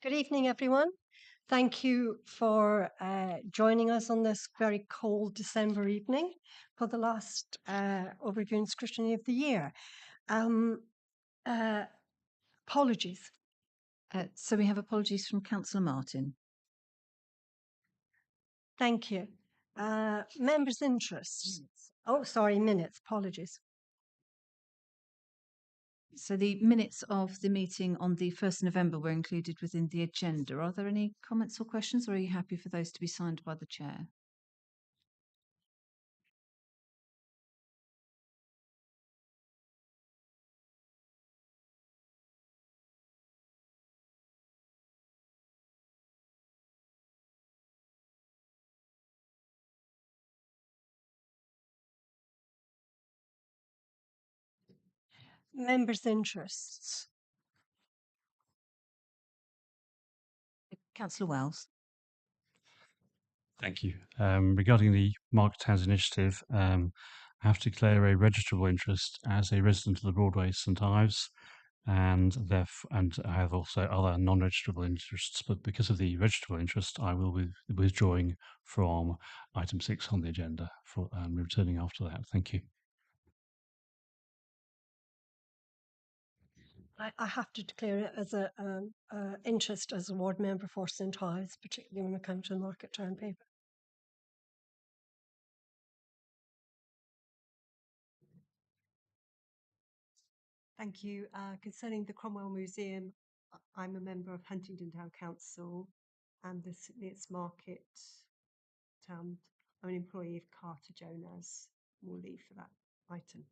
Good evening, everyone. Thank you for joining us on this very cold December evening for the last overview and scrutiny of the year. Apologies. So we have apologies from Councillor Martin. Thank you. Members' interests. Oh, sorry, minutes. Apologies. So the minutes of the meeting on the 1st November were included within the agenda. Are there any comments or questions, or are you happy for those to be signed by the chair? Members' interests. Councillor Wells. Thank you. Regarding the Market Towns Initiative, I have to declare a registrable interest as a resident of the Broadway St Ives, and I have also other non-registrable interests. But because of the registrable interest, I will be withdrawing from item 6 on the agenda for returning after that. Thank you. I have to declare it as an interest as a ward member for St Ives, particularly when it comes to the Market Town paper. Thank you. Concerning the Cromwell Museum, I'm a member of Huntingdon Town Council and the St Neots Market Town. I'm an employee of Carter Jonas. Will leave for that item.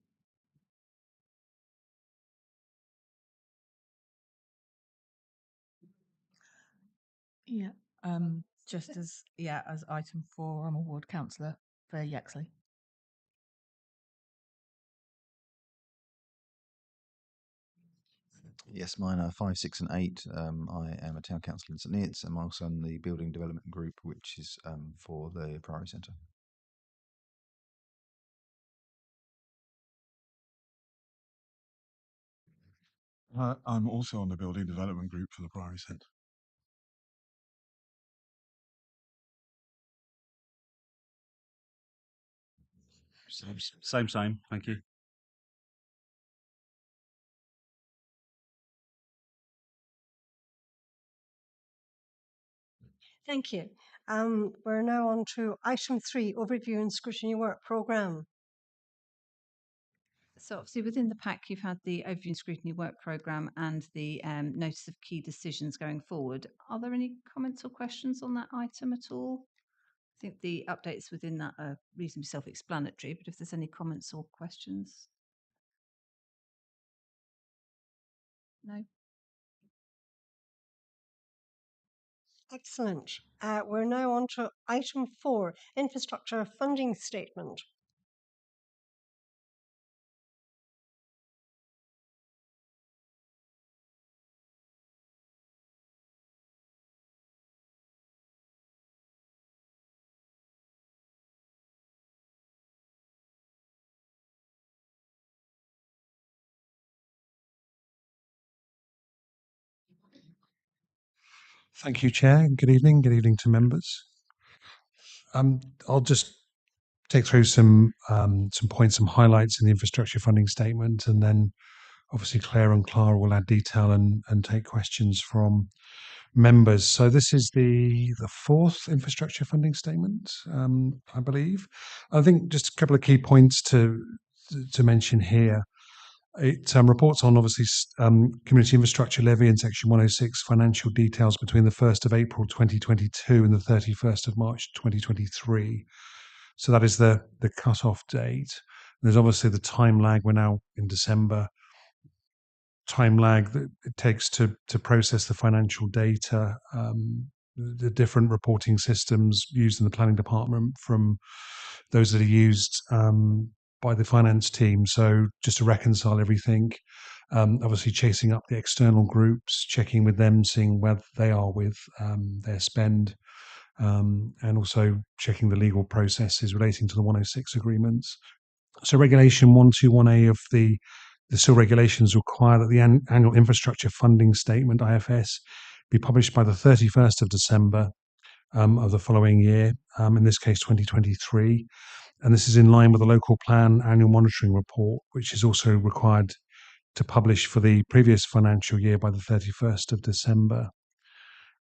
Yeah, just as item 4, I'm a ward councillor for Yaxley. Yes, mine are 5, 6 and 8. I am a town councillor in St Neots. I'm also on the building development group, which is for the Priory Centre. I'm also on the building development group for the Priory Centre. Same. Thank you. Thank you. We're now on to item 3, overview and scrutiny work programme. So obviously within the pack, you've had the overview and scrutiny work programme and the notice of key decisions going forward. Are there any comments or questions on that item at all? I think the updates within that are reasonably self-explanatory, but if there's any comments or questions. No? Excellent. We're now on to item 4, infrastructure funding statement. Thank you, Chair. Good evening to members. I'll just take through some points, some highlights in the infrastructure funding statement, and then obviously Claire and Clara will add detail and take questions from members. So this is the fourth infrastructure funding statement, I believe. I think just a couple of key points to mention here. It reports on obviously community infrastructure levy in section 106 financial details between the 1st of April 2022 and the 31st of March 2023. So that is the cut-off date. There's obviously the time lag. We're now in December. Time lag that it takes to process the financial data, the different reporting systems used in the planning department from those that are used by the finance team. So just to reconcile everything, obviously chasing up the external groups, checking with them, seeing where they are with their spend, and also checking the legal processes relating to the 106 agreements. So Regulation 121A of the SIL regulations require that the annual infrastructure funding statement, IFS, be published by the 31st of December of the following year, in this case 2023. And this is in line with the local plan annual monitoring report, which is also required to publish for the previous financial year by the 31st of December.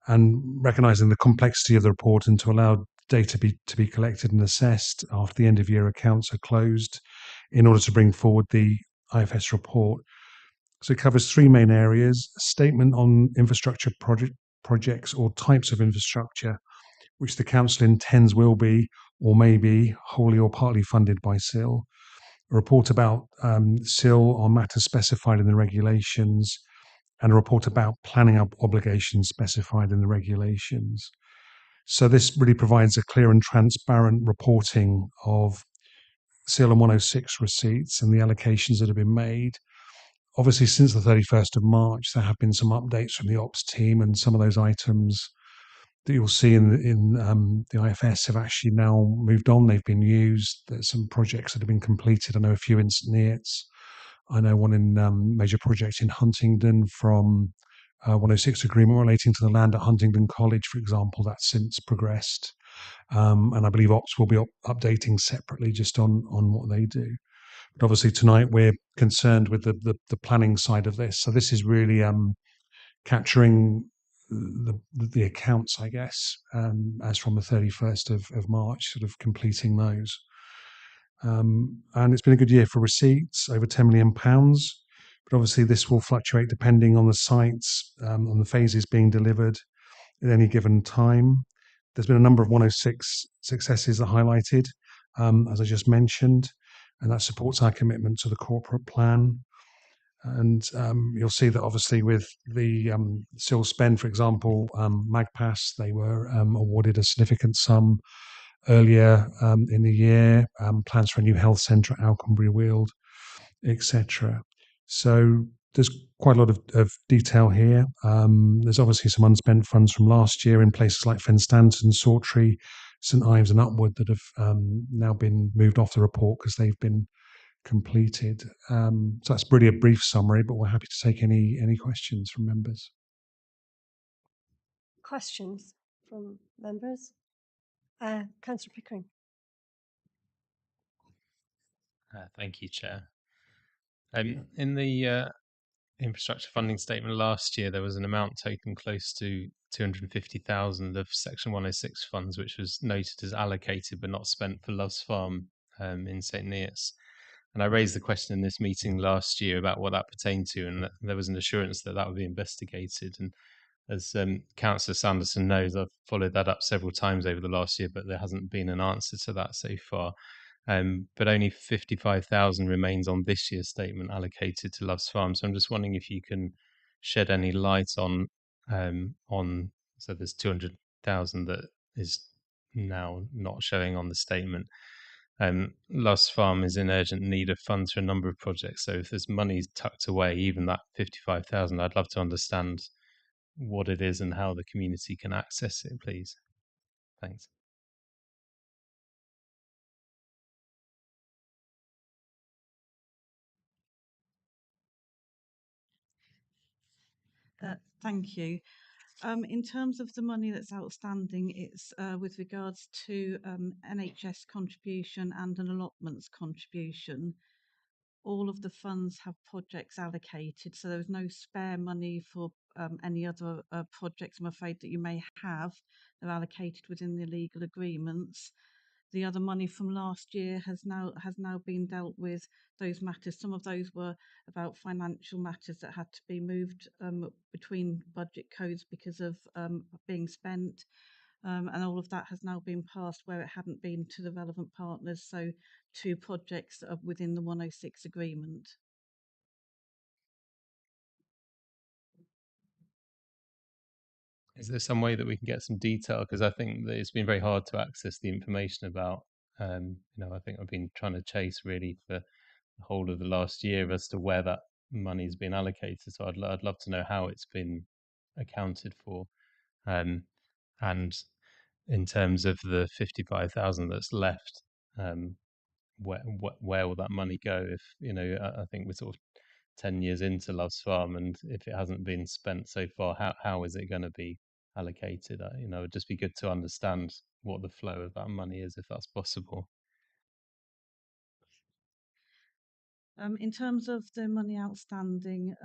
And recognising the complexity of the report and to allow data to be collected and assessed after the end of year accounts are closed in order to bring forward the IFS report. So it covers three main areas: a statement on infrastructure projects or types of infrastructure, which the council intends will be or may be wholly or partly funded by SIL. A report about SIL on matters specified in the regulations, and a report about planning obligations specified in the regulations. So this really provides a clear and transparent reporting of SIL and 106 receipts and the allocations that have been made. Obviously, since the 31st of March, there have been some updates from the ops team, and some of those items that you'll see in the IFS have actually now moved on. They've been used. There's some projects that have been completed. I know a few in St Neots. I know one in major project in Huntingdon from 106 agreement relating to the land at Huntingdon College, for example, that's since progressed. And I believe ops will be updating separately just on what they do. But obviously tonight we're concerned with the planning side of this. So this is really capturing the accounts, I guess, as from the 31st of March, sort of completing those. And it's been a good year for receipts, over £10 million. But obviously this will fluctuate depending on the sites, on the phases being delivered at any given time. There's been a number of 106 successes that are highlighted, as I just mentioned, and that supports our commitment to the corporate plan. And you'll see that obviously with the SIL spend, for example, MAGPAS, they were awarded a significant sum earlier in the year, plans for a new health centre at Alconbury Weald, etc. So there's quite a lot of detail here. There's obviously some unspent funds from last year in places like Fenstanton, Sawtry, St Ives and Upwood that have now been moved off the report because they've been completed. So that's really a brief summary, but we're happy to take any questions from members. Questions from members? Councillor Pickering. Thank you, Chair. In the infrastructure funding statement last year, there was an amount taken close to 250,000 of Section 106 funds, which was noted as allocated but not spent for Loves Farm in St Neots. And I raised the question in this meeting last year about what that pertained to, and there was an assurance that that would be investigated. And as Councillor Sanderson knows, I've followed that up several times over the last year, but there hasn't been an answer to that so far. But only 55,000 remains on this year's statement allocated to Loves Farm. So I'm just wondering if you can shed any light on so there's 200,000 that is now not showing on the statement. Loves Farm is in urgent need of funds for a number of projects. So if there's money tucked away, even that 55,000, I'd love to understand what it is and how the community can access it, please. Thanks. Thank you. In terms of the money that's outstanding, it's with regards to NHS contribution and an allotments contribution. All of the funds have projects allocated, so there's no spare money for any other projects, I'm afraid, that you may have. They're allocated within the legal agreements. The other money from last year has now been dealt with. Those matters, some of those were about financial matters that had to be moved between budget codes because of being spent. And all of that has now been passed where it hadn't been to the relevant partners, so to projects that are within the 106 agreement. Is there some way that we can get some detail? Because I think that it's been very hard to access the information about, I think I've been trying to chase really for the whole of the last year as to where that money's been allocated. So I'd love to know how it's been accounted for. And in terms of the 55,000 that's left, where will that money go? If, I think we're sort of 10 years into Love's Farm, and if it hasn't been spent so far, how is it going to be allocated? It'd just be good to understand what the flow of that money is, if that's possible. In terms of the money outstanding,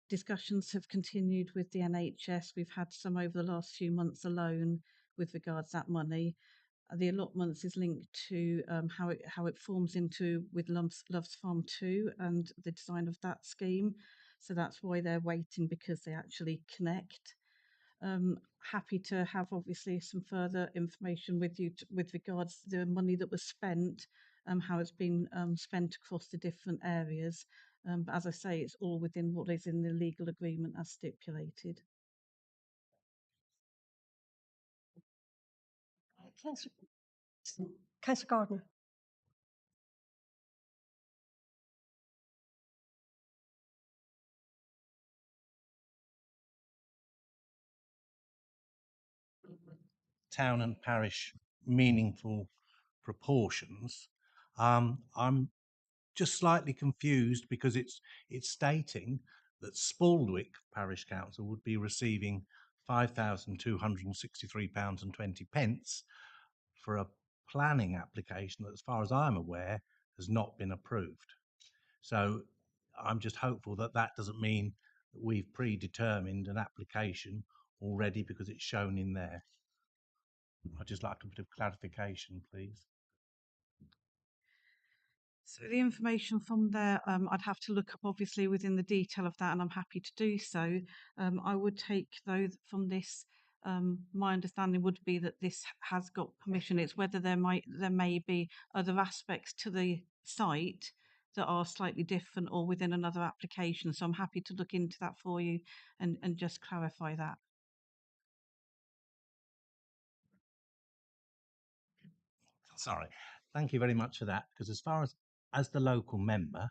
discussions have continued with the NHS. We've had some over the last few months alone with regards to that money. The allotments is linked to how it forms into with Love's Farm 2 and the design of that scheme. So that's why they're waiting, because they actually connect. Happy to have obviously some further information with you with regards to the money that was spent, how it's been spent across the different areas. But as I say, it's all within what is in the legal agreement as stipulated. Councillor Gardner. Town and parish meaningful proportions. I'm just slightly confused because it's stating that Spaldwick Parish Council would be receiving £5,263.20 for a planning application that, as far as I'm aware, has not been approved. So I'm just hopeful that that doesn't mean that we've predetermined an application already because it's shown in there. I'd just like a bit of clarification, please. So the information from there, I'd have to look up obviously within the detail of that, and I'm happy to do so. I would take though from this, my understanding would be that this has got permission. It's whether there may be other aspects to the site that are slightly different or within another application. So I'm happy to look into that for you and just clarify that. Sorry. Thank you very much for that, because as far as the local member,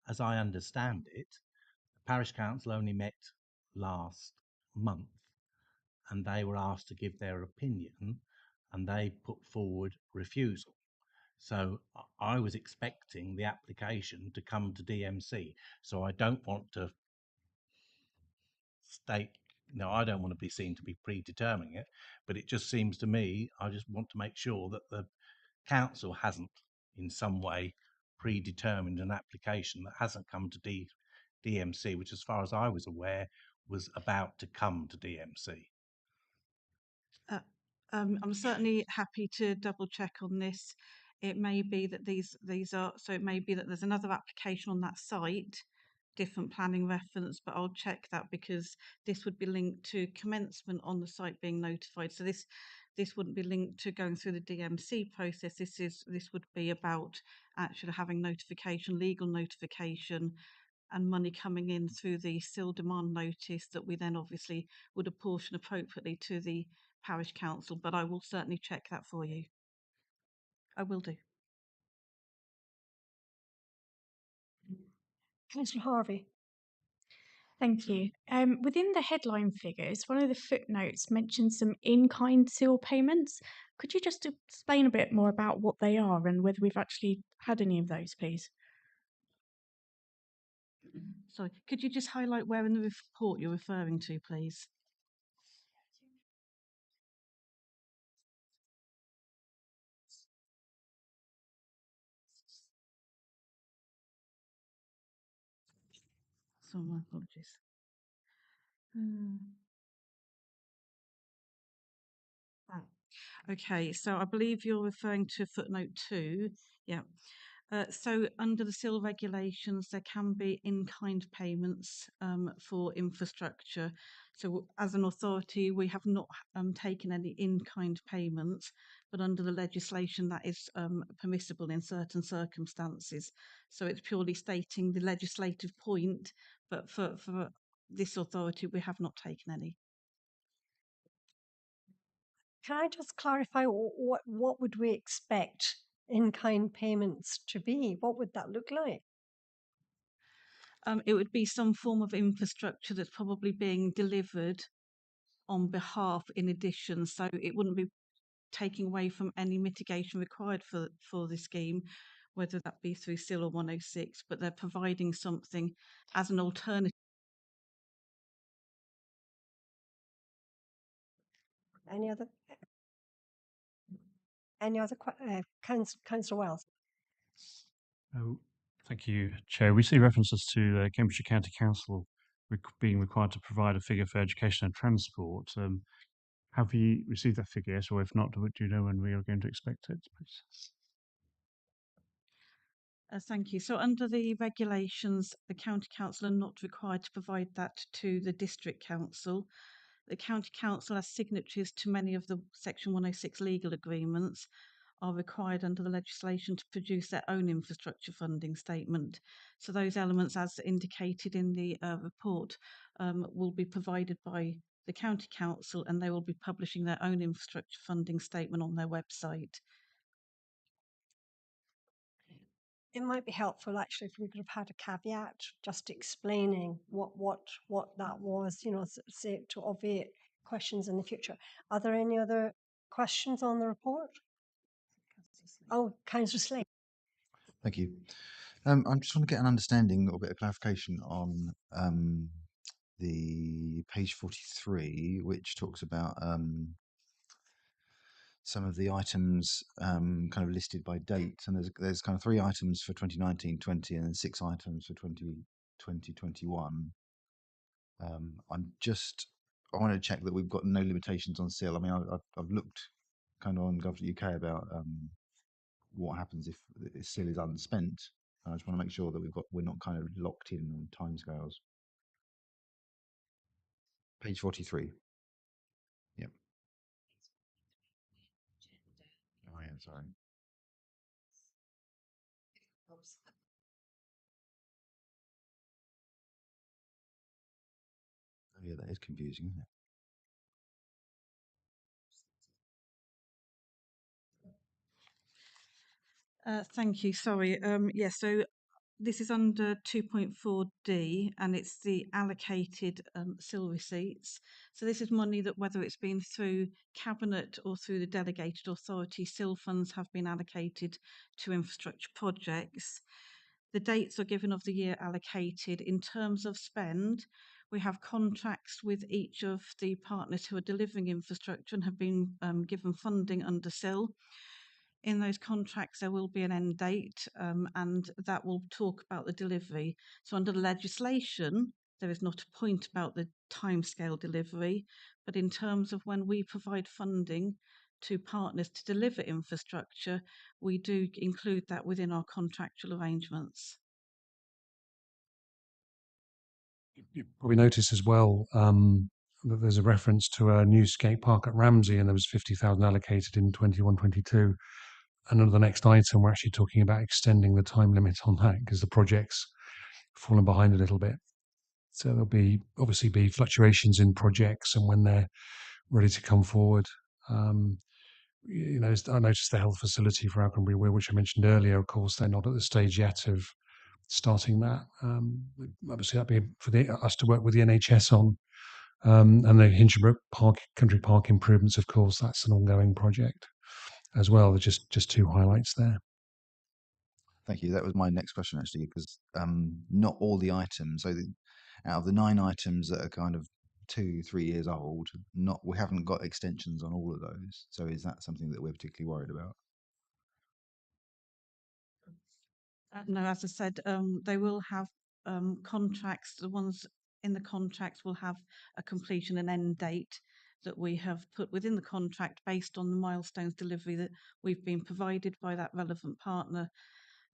as I understand it, the parish council only met last month and they were asked to give their opinion and they put forward refusal. So I was expecting the application to come to DMC. So I don't want to state, no, I don't want to be seen to be predetermining it, but it just seems to me, I just want to make sure that the council hasn't in some way predetermined an application that hasn't come to DMC, which as far as I was aware was about to come to DMC. I'm certainly happy to double check on this. It may be that these are, so it may be that there's another application on that site, different planning reference, but I'll check that because this would be linked to commencement on the site being notified. So this wouldn't be linked to going through the DMC process. This would be about actually having notification, legal notification, and money coming in through the still demand notice that we then obviously would apportion appropriately to the parish council. But I will certainly check that for you. I will do. Councillor Harvey. Thank you. Within the headline figures, one of the footnotes mentions some in-kind seal payments. Could you just explain a bit more about what they are and whether we've actually had any of those, please? Sorry, could you just highlight where in the report you're referring to, please? So my apologies. Okay, so I believe you're referring to footnote 2. Yeah. So under the SIL regulations, there can be in-kind payments for infrastructure. So as an authority, we have not taken any in-kind payments, but under the legislation that is permissible in certain circumstances. So it's purely stating the legislative point, but for this authority, we have not taken any. Can I just clarify what would we expect in-kind payments to be? What would that look like? It would be some form of infrastructure that's probably being delivered on behalf in addition. So it wouldn't be taking away from any mitigation required for the scheme. whether that be through SIL or 106, but they're providing something as an alternative. Any other Councillor Wells? Oh, thank you, Chair. We see references to Cambridgeshire County Council being required to provide a figure for education and transport. Have you received that figure, or if not, do you know when we are going to expect it, please? Thank you. So under the regulations, the County Council are not required to provide that to the District Council. The County Council, as signatories to many of the Section 106 legal agreements, are required under the legislation to produce their own infrastructure funding statement. So those elements, as indicated in the report, will be provided by the County Council, and they will be publishing their own infrastructure funding statement on their website. It might be helpful actually if we could have had a caveat just explaining what that was, say to obviate questions in the future. Are there any other questions on the report? Oh, Councillor Slade. Thank you. I just want to get an understanding or a bit of clarification on the page 43, which talks about some of the items kind of listed by date, and there's kind of 3 items for 2019-20 and then 6 items for 2020-21. I want to check that we've got no limitations on SIL. I mean, I've looked kind of on Gov.uk about what happens if SIL is unspent. I just want to make sure that we're not kind of locked in on timescales. Page 43. Yep. Oh yeah, sorry. Oh yeah, that is confusing, isn't it? Thank you. Sorry. So this is under 2.4D, and it's the allocated SIL receipts. So this is money that, whether it's been through Cabinet or through the delegated authority, SIL funds have been allocated to infrastructure projects. The dates are given of the year allocated. In terms of spend, we have contracts with each of the partners who are delivering infrastructure and have been given funding under SIL. In those contracts, there will be an end date, and that will talk about the delivery. So under the legislation, there is not a point about the timescale delivery, but in terms of when we provide funding to partners to deliver infrastructure, we do include that within our contractual arrangements. You probably noticed as well that there's a reference to a new skate park at Ramsey, and there was 50,000 allocated in 21-22. And under the next item, we're actually talking about extending the time limit on that because the project's fallen behind a little bit. So there'll obviously be fluctuations in projects and when they're ready to come forward. I noticed the health facility for Alconbury Weir, which I mentioned earlier. Of course, they're not at the stage yet of starting that. Obviously, that'd be for us to work with the NHS on. And the Hinchinbrook Park, Country Park improvements, of course, that's an ongoing project as well. There's just 2 highlights there. Thank you. That was my next question, actually, because not all the items, out of the 9 items that are kind of 2-3 years old, we haven't got extensions on all of those. So is that something that we're particularly worried about? No, as I said, they will have contracts. The ones in the contracts will have a completion and end date that we have put within the contract based on the milestones delivery that we've been provided by that relevant partner.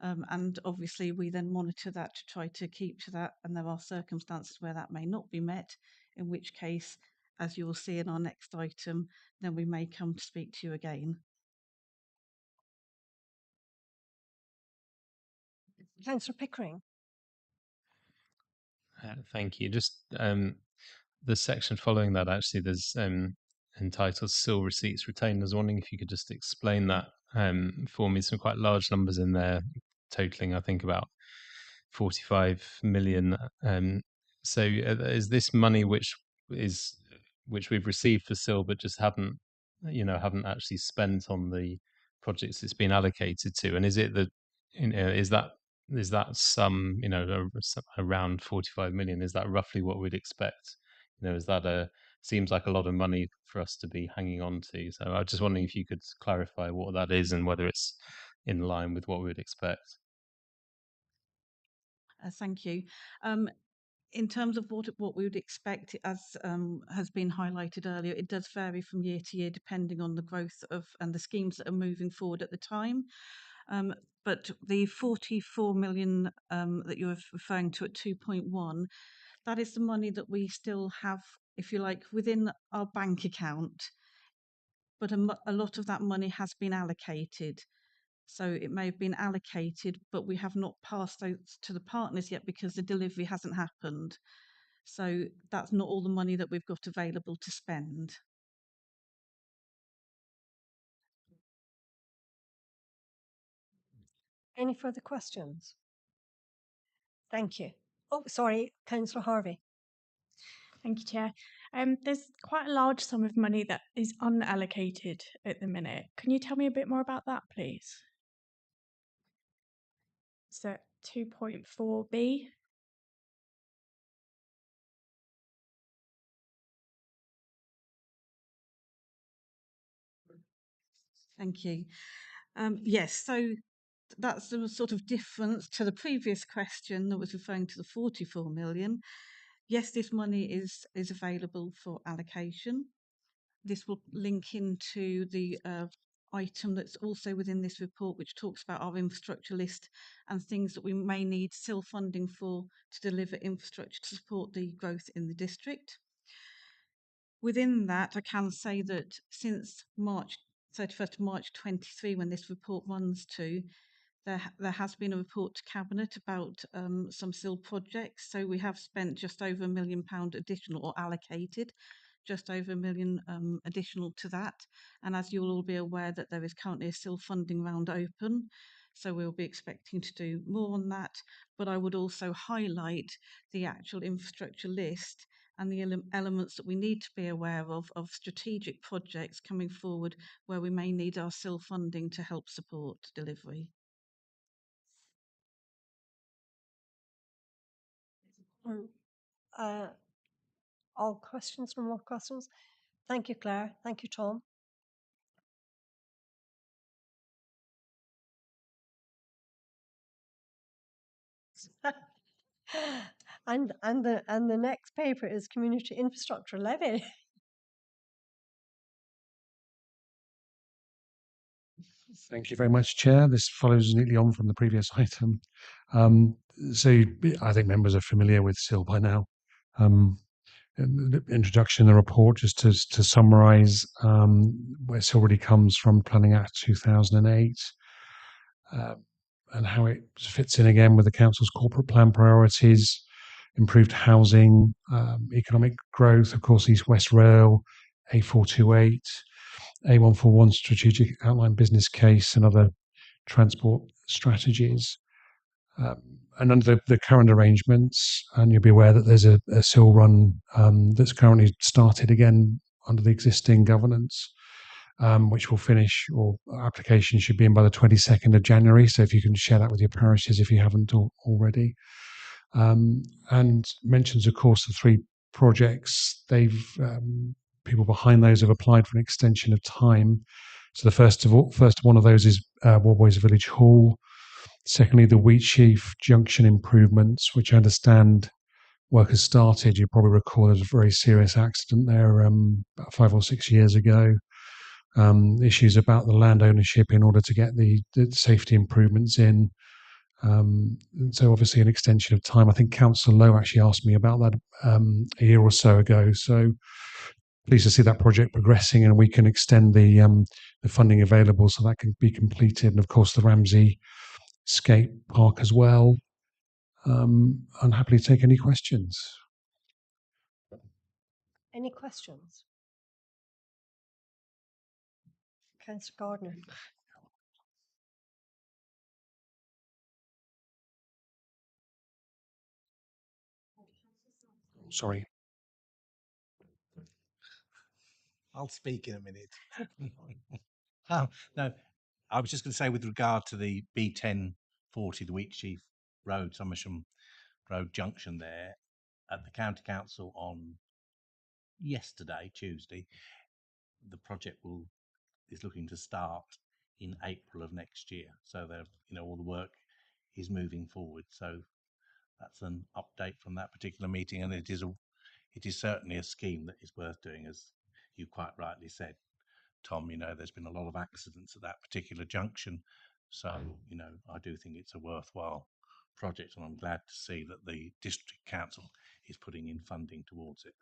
And obviously we then monitor that to try to keep to that, and there are circumstances where that may not be met, in which case, as you will see in our next item, then we may come to speak to you again. Councillor Pickering. Thank you. Just the section following that, actually, there's entitled SIL receipts retained. I was wondering if you could just explain that for me. Some quite large numbers in there, totaling, I think, about 45 million. So is this money which we've received for SIL but just haven't actually spent on the projects it's been allocated to? And is it the Is that some, around 45 million? Is that roughly what we'd expect? Is that seems like a lot of money for us to be hanging on to. So I was just wondering if you could clarify what that is and whether it's in line with what we would expect. Thank you. In terms of what we would expect, as has been highlighted earlier, it does vary from year to year depending on the growth of and the schemes that are moving forward at the time. But the 44 million that you're referring to at 2.1, that is the money that we still have, if you like, within our bank account. But a lot of that money has been allocated. So it may have been allocated, but we have not passed those to the partners yet because the delivery hasn't happened. So that's not all the money that we've got available to spend. Any further questions? Thank you. Oh, sorry, Councillor Harvey. Thank you, Chair. There's quite a large sum of money that is unallocated at the minute. Can you tell me a bit more about that, please? So 2.4B. Thank you. Yes, so that's the sort of difference to the previous question that was referring to the 44 million. Yes, this money is available for allocation. This will link into the item that's also within this report, which talks about our infrastructure list and things that we may need still funding for to deliver infrastructure to support the growth in the district. Within that, I can say that since 31st March 23, when this report runs to, there has been a report to Cabinet about some SIL projects. So we have spent just over £1 million additional, or allocated just over £1 million additional to that. And as you'll all be aware, that there is currently a SIL funding round open. So we'll be expecting to do more on that. But I would also highlight the actual infrastructure list and the elements that we need to be aware of strategic projects coming forward where we may need our SIL funding to help support delivery. All questions? No more questions? Thank you, Claire. Thank you, Tom. and the next paper is Community Infrastructure Levy. Thank you very much, Chair. This follows neatly on from the previous item. So I think members are familiar with SIL by now. The introduction, the report, just to summarise, where SIL really comes from, Planning Act 2008, and how it fits in again with the Council's corporate plan priorities, improved housing, economic growth, of course, East West Rail, A428, A141 strategic outline business case, and other transport strategies. And under the current arrangements, and you'll be aware that there's a SIL run that's currently started again under the existing governance, which will finish, or application should be in by the 22nd of January. So if you can share that with your parishes if you haven't already. And mentions, of course, the 3 projects. People behind those have applied for an extension of time. So the first one of those is Warboys Village Hall. Secondly, the Wheatsheaf Junction improvements, which I understand work has started. You probably recall there was a very serious accident there about 5 or 6 years ago. Issues about the land ownership in order to get the safety improvements in. So obviously an extension of time. I think Councillor Lowe actually asked me about that a year or so ago. So pleased to see that project progressing, and we can extend the funding available so that can be completed. And of course the Ramsey skate park as well. I'm happy to take any questions. Any questions? Councillor Gardner. Sorry. I'll speak in a minute. No, I was just going to say, with regard to the B10 40, the Wheatsheaf Road, Somersham Road junction there, at the County Council on yesterday, Tuesday. The project is looking to start in April of next year. So all the work is moving forward. So that's an update from that particular meeting, and it is certainly a scheme that is worth doing, as you quite rightly said, Tom. There's been a lot of accidents at that particular junction, so I do think it's a worthwhile project, and I'm glad to see that the district council is putting in funding towards it.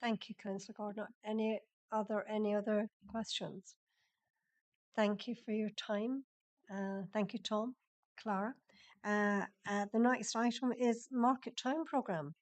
Thank you, Councillor Gardner. Any other questions? Thank you for your time. Thank you, Tom, Clara. The next item is Market Town Programme.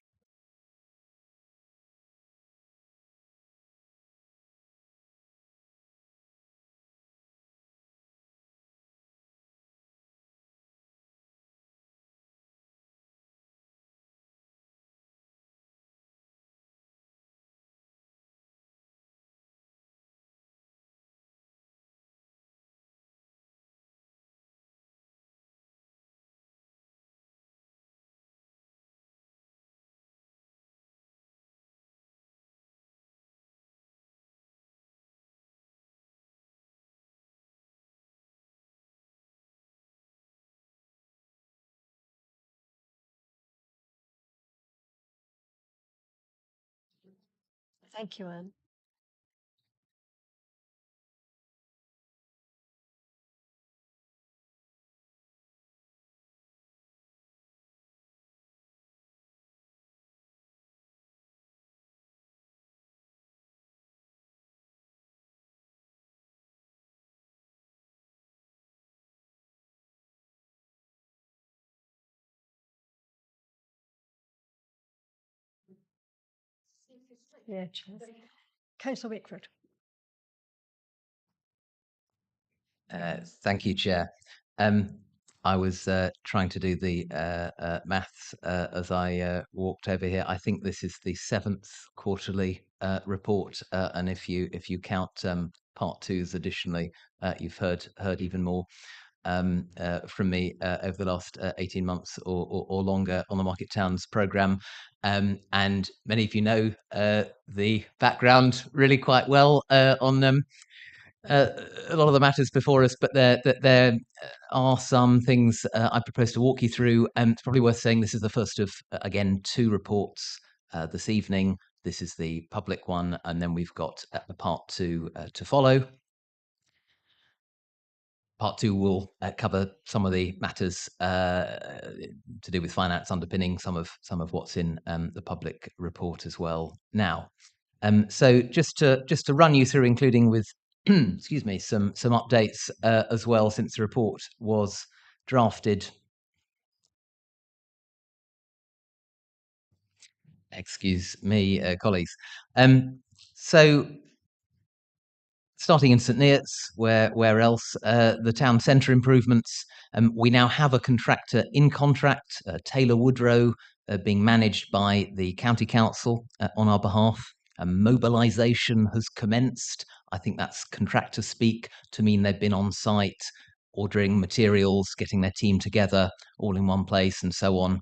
Thank you, Anne. Yeah, cheers. Councillor Wickford. Thank you, Chair. I was trying to do the maths as I walked over here. I think this is the 7th quarterly report, and if you count part 2s additionally, you've heard even more from me over the last 18 months or longer on the Market Towns programme. And many of you know the background really quite well on a lot of the matters before us, but there are some things I propose to walk you through. It's probably worth saying this is the first of, again, 2 reports this evening. This is the public one, and then we've got a part 2 to follow. Part 2 will cover some of the matters to do with finance underpinning some of what's in the public report as well. Now, so just to run you through, including with excuse me, some updates as well since the report was drafted. Excuse me, colleagues. So starting in St Neots, where else? The town centre improvements. We now have a contractor in contract, Taylor Woodrow, being managed by the County Council on our behalf. Mobilisation has commenced. I think that's contractor speak to mean they've been on site, ordering materials, getting their team together, all in one place, and so on.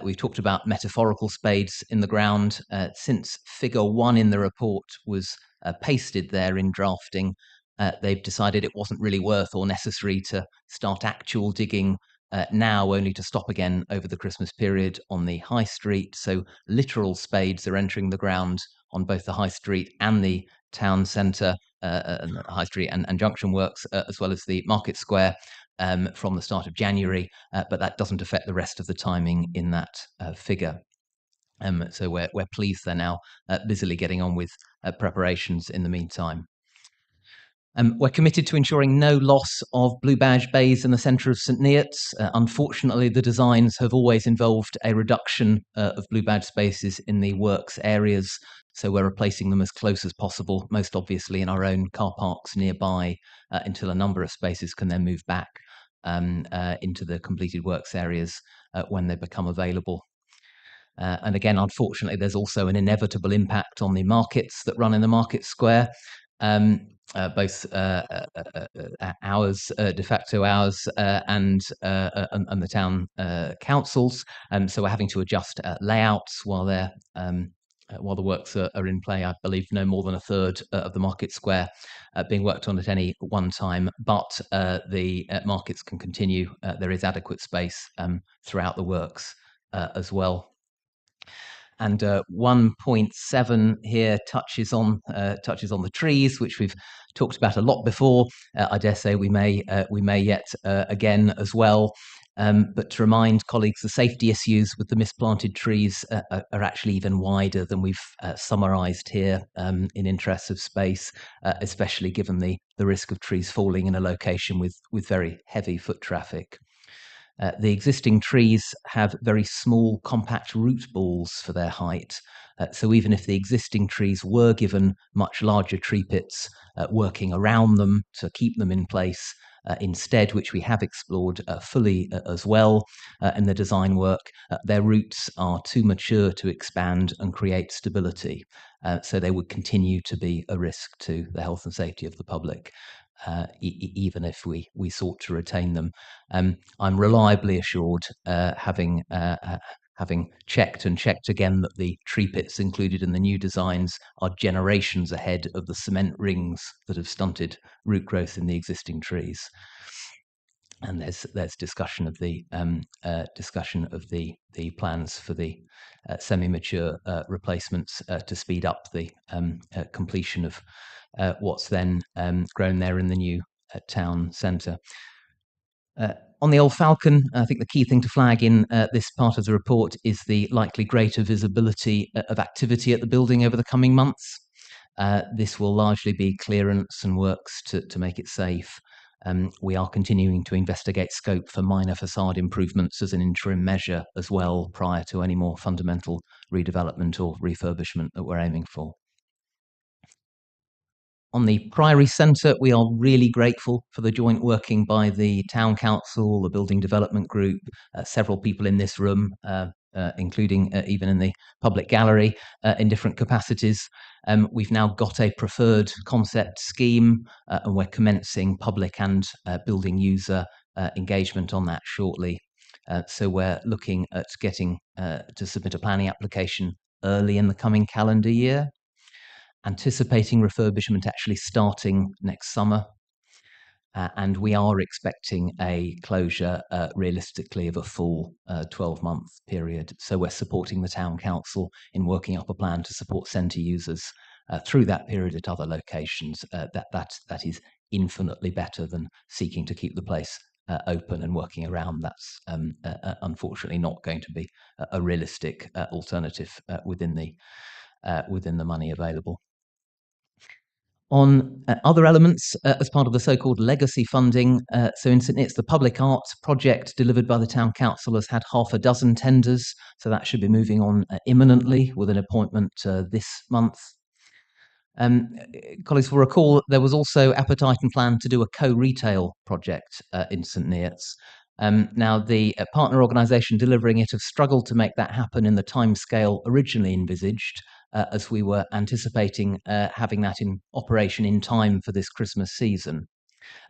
We've talked about metaphorical spades in the ground. Since figure 1 in the report was pasted there in drafting, they've decided it wasn't really worth or necessary to start actual digging now, only to stop again over the Christmas period on the high street. So literal spades are entering the ground on both the high street and the town centre, and high street and junction works, as well as the market square, from the start of January, but that doesn't affect the rest of the timing in that figure. So we're pleased they're now busily getting on with preparations in the meantime. We're committed to ensuring no loss of blue badge bays in the centre of St Neots. Unfortunately, the designs have always involved a reduction of blue badge spaces in the works areas, so we're replacing them as close as possible, most obviously in our own car parks nearby, until a number of spaces can then move back into the completed works areas when they become available. And again, unfortunately, there's also an inevitable impact on the markets that run in the market square. both ours, de facto ours, and the town councils. So we're having to adjust layouts while they're while the works are in play. I believe no more than a third of the market square being worked on at any one time, but the markets can continue. There is adequate space throughout the works as well. And 1.7 here touches on the trees, which we've talked about a lot before. I dare say we may yet again as well. But to remind colleagues, the safety issues with the misplanted trees are actually even wider than we've summarised here in interests of space, especially given the risk of trees falling in a location with very heavy foot traffic. The existing trees have very small, compact root balls for their height. So even if the existing trees were given much larger tree pits working around them to keep them in place, instead, which we have explored fully as well in the design work, their roots are too mature to expand and create stability. So they would continue to be a risk to the health and safety of the public. Even if we sought to retain them. I'm reliably assured, having checked and checked again, that the tree pits included in the new designs are generations ahead of the cement rings that have stunted root growth in the existing trees. And there's discussion of the plans for the semi-mature replacements to speed up the completion of what's then grown there in the new town centre. On the Old Falcon, I think the key thing to flag in this part of the report is the likely greater visibility of activity at the building over the coming months. This will largely be clearance and works to make it safe. We are continuing to investigate scope for minor facade improvements as an interim measure as well, prior to any more fundamental redevelopment or refurbishment that we're aiming for. On the Priory Centre, we are really grateful for the joint working by the Town Council, the Building Development Group, several people in this room, including even in the public gallery in different capacities. We've now got a preferred concept scheme, and we're commencing public and building user engagement on that shortly. So we're looking at getting to submit a planning application early in the coming calendar year, anticipating refurbishment actually starting next summer. And we are expecting a closure realistically of a full 12-month period. So we're supporting the Town Council in working up a plan to support centre users through that period at other locations. That is infinitely better than seeking to keep the place open and working around. That's unfortunately not going to be a realistic alternative within the money available. On other elements, as part of the so-called legacy funding, so in St Neots, the public arts project delivered by the Town Council has had half a dozen tenders, so that should be moving on imminently with an appointment this month. Colleagues will recall that there was also appetite and plan to do a co-retail project in St Neots. Now, the partner organisation delivering it have struggled to make that happen in the timescale originally envisaged, as we were anticipating having that in operation in time for this Christmas season.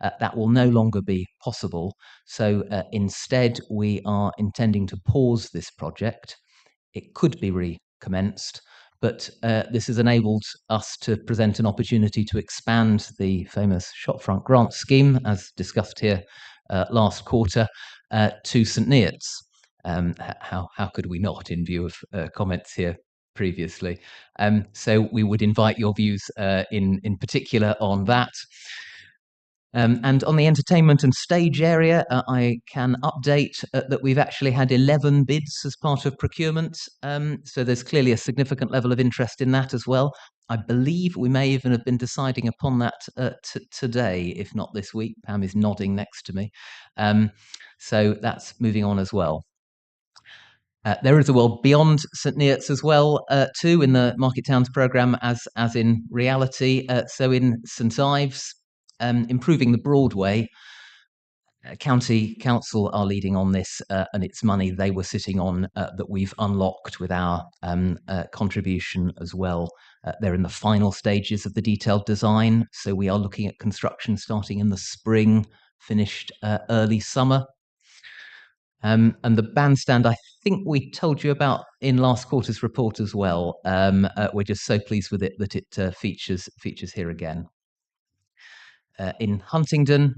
That will no longer be possible. So instead, we are intending to pause this project. It could be recommenced, but this has enabled us to present an opportunity to expand the famous shopfront grant scheme, as discussed here last quarter, to St Neots. How could we not, in view of comments here previously? So we would invite your views in particular on that. And on the entertainment and stage area, I can update that we've actually had 11 bids as part of procurement. So there's clearly a significant level of interest in that as well. I believe we may even have been deciding upon that today, if not this week. Pam is nodding next to me. So that's moving on as well. There is a world beyond St Neots as well, too, in the Market Towns programme, as in reality. So in St Ives, improving the Broadway, County Council are leading on this, and it's money they were sitting on that we've unlocked with our contribution as well. They're in the final stages of the detailed design, so we are looking at construction starting in the spring, finished early summer. And the bandstand, I think we told you about in last quarter's report as well. We're just so pleased with it that it features here again. In Huntingdon,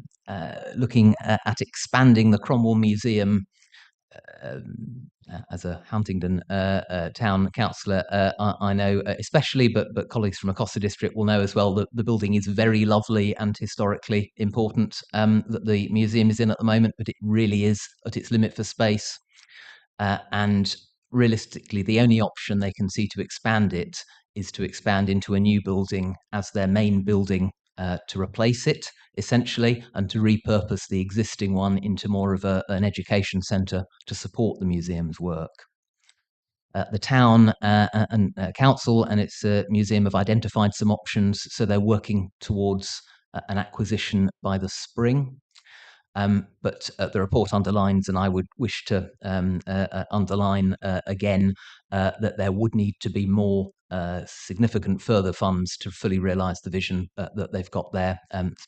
looking at expanding the Cromwell Museum. As a Huntingdon town councillor, I know especially, but colleagues from across the district will know as well that the building is very lovely and historically important that the museum is in at the moment, but it really is at its limit for space. And realistically, the only option they can see to expand it is to expand into a new building as their main building to replace it, essentially, and to repurpose the existing one into more of an education centre to support the museum's work. The town and council and its museum have identified some options, so they're working towards an acquisition by the spring. But the report underlines, and I would wish to underline again, that there would need to be more significant further funds to fully realise the vision that they've got there,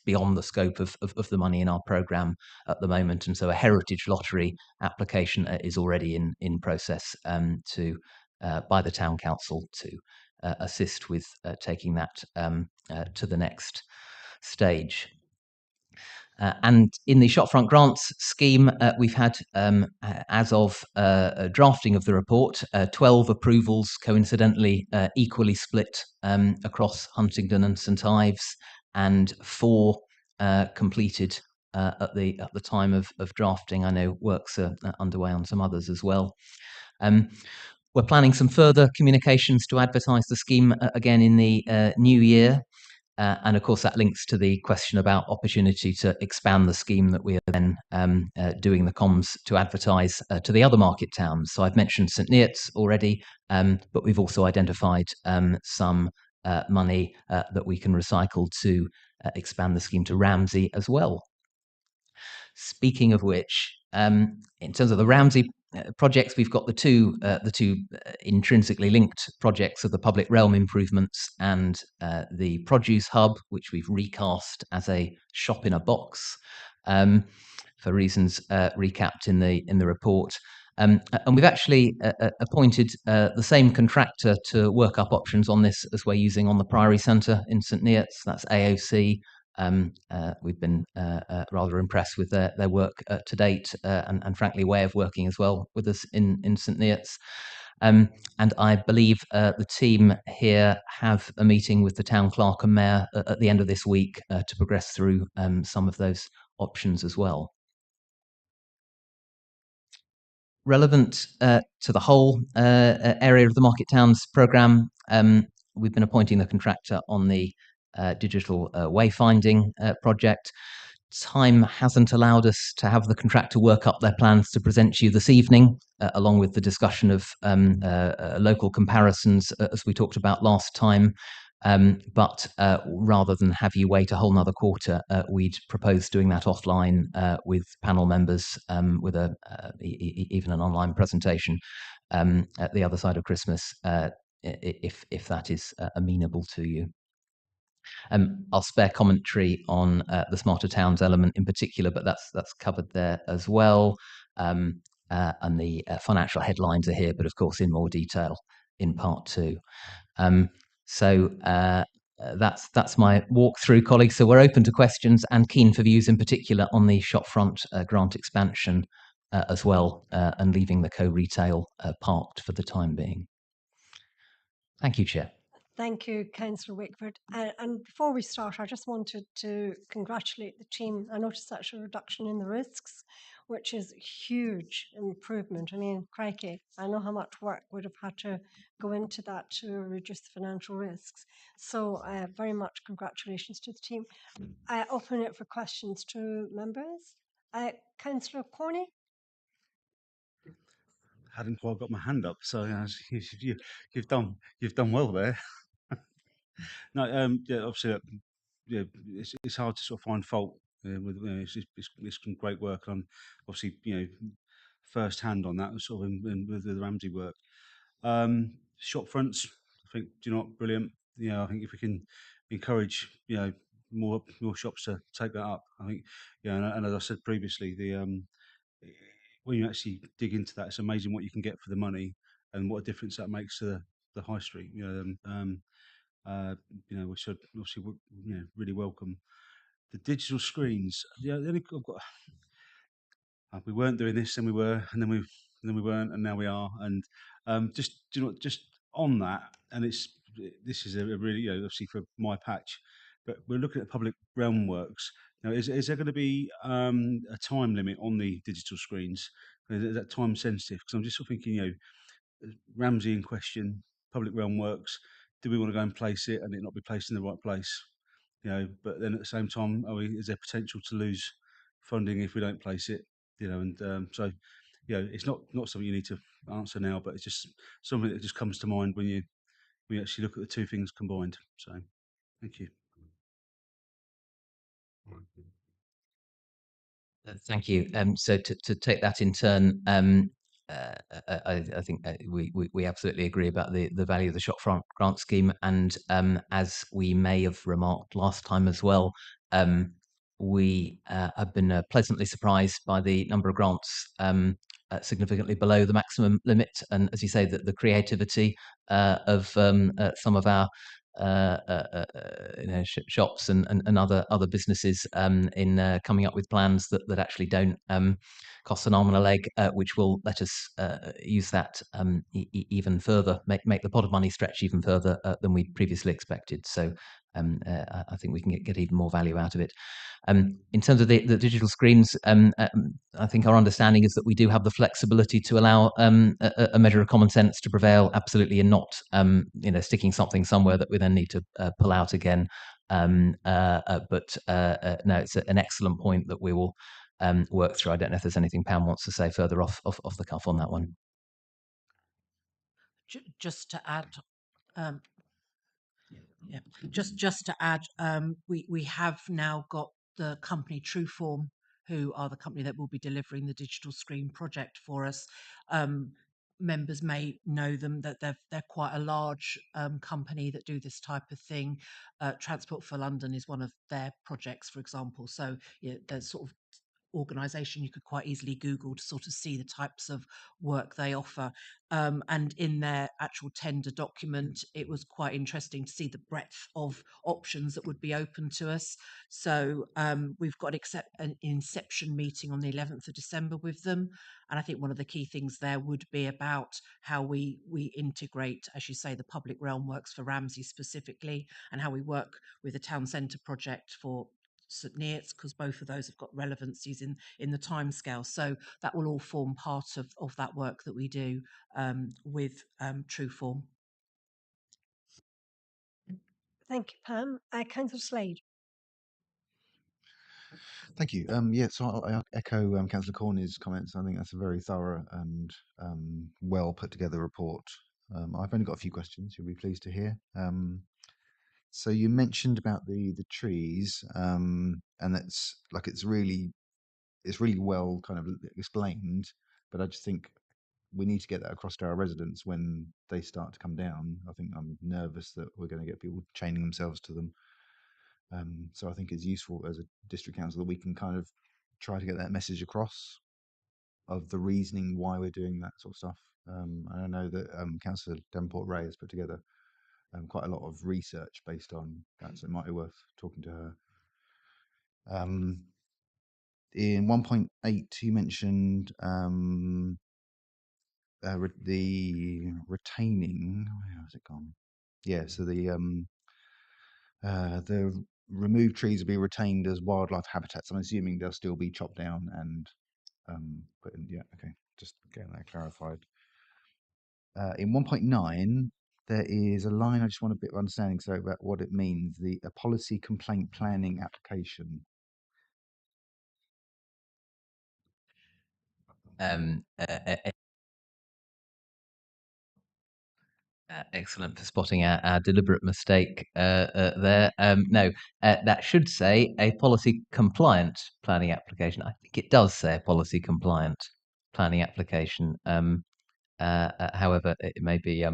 beyond the scope of the money in our programme at the moment. And so a heritage lottery application is already in process by the town council to assist with taking that to the next stage. And in the shopfront grants scheme, we've had, as of drafting of the report, 12 approvals, coincidentally equally split across Huntingdon and St Ives, and 4 completed at the time of drafting. I know works are underway on some others as well. We're planning some further communications to advertise the scheme again in the new year. And of course, that links to the question about opportunity to expand the scheme that we are then doing the comms to advertise to the other market towns. So I've mentioned St Neots already, but we've also identified some money that we can recycle to expand the scheme to Ramsey as well. Speaking of which, in terms of the Ramsey projects, we've got the two intrinsically linked projects of the public realm improvements and the produce hub, which we've recast as a shop in a box for reasons recapped in the report. And we've actually appointed the same contractor to work up options on this as we're using on the Priory Centre in St Neots. That's AOC. We've been rather impressed with their work to date, and frankly way of working as well with us in St Neots. And I believe the team here have a meeting with the town clerk and mayor at the end of this week to progress through some of those options as well. Relevant to the whole area of the Market Towns programme, we've been appointing the contractor on the digital wayfinding project. Time hasn't allowed us to have the contractor work up their plans to present to you this evening, along with the discussion of local comparisons, as we talked about last time. But rather than have you wait a whole nother quarter, we'd propose doing that offline with panel members, with even an online presentation at the other side of Christmas, if that is amenable to you. I'll spare commentary on the Smarter Towns element in particular, but that's covered there as well. And the financial headlines are here, but of course in more detail in part 2. So that's my walkthrough, colleagues. So we're open to questions and keen for views in particular on the shopfront grant expansion as well, and leaving the co-retail parked for the time being. Thank you, Chair. Thank you, Councillor Wickford. And before we start, I just wanted to congratulate the team. I noticed such a reduction in the risks, which is a huge improvement. I mean, crikey, I know how much work would have had to go into that to reduce the financial risks. So very much congratulations to the team. I open it for questions to members. Councillor Corney? Hadn't quite got my hand up, so you've done well there. No, yeah, obviously, yeah, it's hard to sort of find fault with it's some great work. I'm obviously first hand on that, sort of with the Ramsey work. Shop fronts, I think brilliant. I think if we can encourage, more shops to take that up, I think, and as I said previously, when you actually dig into that, it's amazing what you can get for the money and what a difference that makes to the high street. We should obviously, really welcome the digital screens. Yeah, we weren't doing this, and we were, and then we weren't, and now we are. And just on that, and this is a really, obviously for my patch, but we're looking at public realm works. Now, is there going to be a time limit on the digital screens? Is that time sensitive? Because I'm just sort of thinking, Ramsey in question, public realm works. Do we want to go and place it and it not be placed in the right place? But then at the same time, is there potential to lose funding if we don't place it? So it's not something you need to answer now, but it's just something that just comes to mind when you actually look at the two things combined. So, thank you. Thank you. So to take that in turn, I think we absolutely agree about the value of the shopfront grant scheme, and as we may have remarked last time as well, we have been pleasantly surprised by the number of grants significantly below the maximum limit, and as you say, the creativity of some of our shops and other businesses in coming up with plans that actually don't cost an arm and a leg, which will let us use that even further, make the pot of money stretch even further than we previously expected. So I think we can get even more value out of it. In terms of the digital screens, I think our understanding is that we do have the flexibility to allow a measure of common sense to prevail, absolutely, and not sticking something somewhere that we then need to pull out again. But no, it's an excellent point that we will work through. I don't know if there's anything Pam wants to say further off the cuff on that one. Just to add, yeah, just to add, we have now got the company Trueform, who are the company that will be delivering the digital screen project for us. Members may know them, that they're quite a large company that do this type of thing. Transport for London is one of their projects, for example. So there's sort of organisation you could quite easily Google to sort of see the types of work they offer. And in their actual tender document, it was quite interesting to see the breadth of options that would be open to us. So we've got an inception meeting on the 11th of December with them. And I think one of the key things there would be about how we integrate, as you say, the public realm works for Ramsey specifically, and how we work with the town centre project for St Neots, because both of those have got relevancies in the timescale. So that will all form part of that work that we do with Trueform. Thank you, Pam. Councillor Slade. Thank you. So I echo Councillor Corney's comments. I think that's a very thorough and well put together report. I've only got a few questions. You'll be pleased to hear. So you mentioned about the trees, and that's like it's really well kind of explained. But I just think we need to get that across to our residents when they start to come down. I think I'm nervous that we're going to get people chaining themselves to them. So I think it's useful as a district council that we can kind of try to get that message across of the reasoning why we're doing that sort of stuff. I know that Councillor Davenport Ray has put together quite a lot of research based on that, so it might be worth talking to her. In 1.8, you mentioned the retaining. Where has it gone? Yeah, so the removed trees will be retained as wildlife habitats. I'm assuming they'll still be chopped down and put in. Yeah, okay, just getting that clarified. In 1.9, there is a line I just want a bit of understanding so about what it means. A policy complaint planning application. Excellent for spotting our deliberate mistake there. No, that should say a policy compliant planning application. I think it does say a policy compliant planning application. However, it may be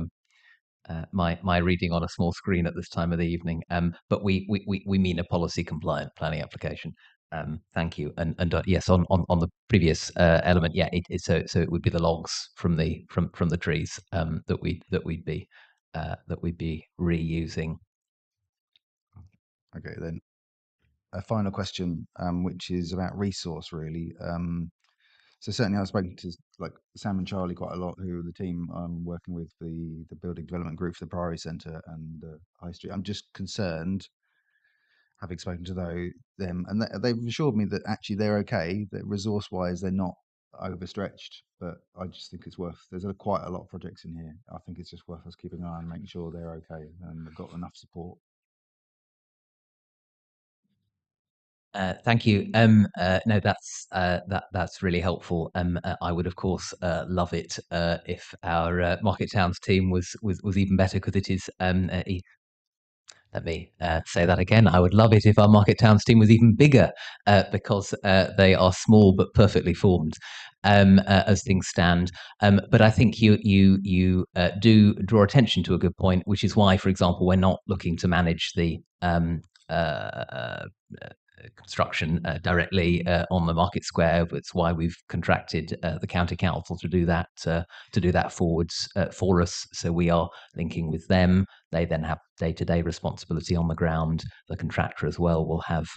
my reading on a small screen at this time of the evening. But we mean a policy compliant planning application. Thank you. And yes, on the previous element, yeah, so it would be the logs from the trees that we'd be reusing. Okay, then a final question, which is about resource really. So certainly I've spoken to like Sam and Charlie quite a lot, who are the team I'm working with, the building development group for the Priory Centre and High Street. I'm just concerned, having spoken to them, and they've assured me that actually they're okay, that resource wise they're not overstretched. But I just think it's worth. There's quite a lot of projects in here. I think it's just worth us keeping an eye on making sure they're okay and they've got enough support. Thank you. No, that's really helpful. I would, of course, love it if our Market Towns team was even better, because it is. Let me say that again. I would love it if our Market Towns team was even bigger, because they are small but perfectly formed as things stand. But I think you do draw attention to a good point, which is why, for example, we're not looking to manage the construction directly on the market square. It's why we've contracted the county council to do that forwards for us. So we are linking with them. They then have day-to-day responsibility on the ground. The contractor as well will have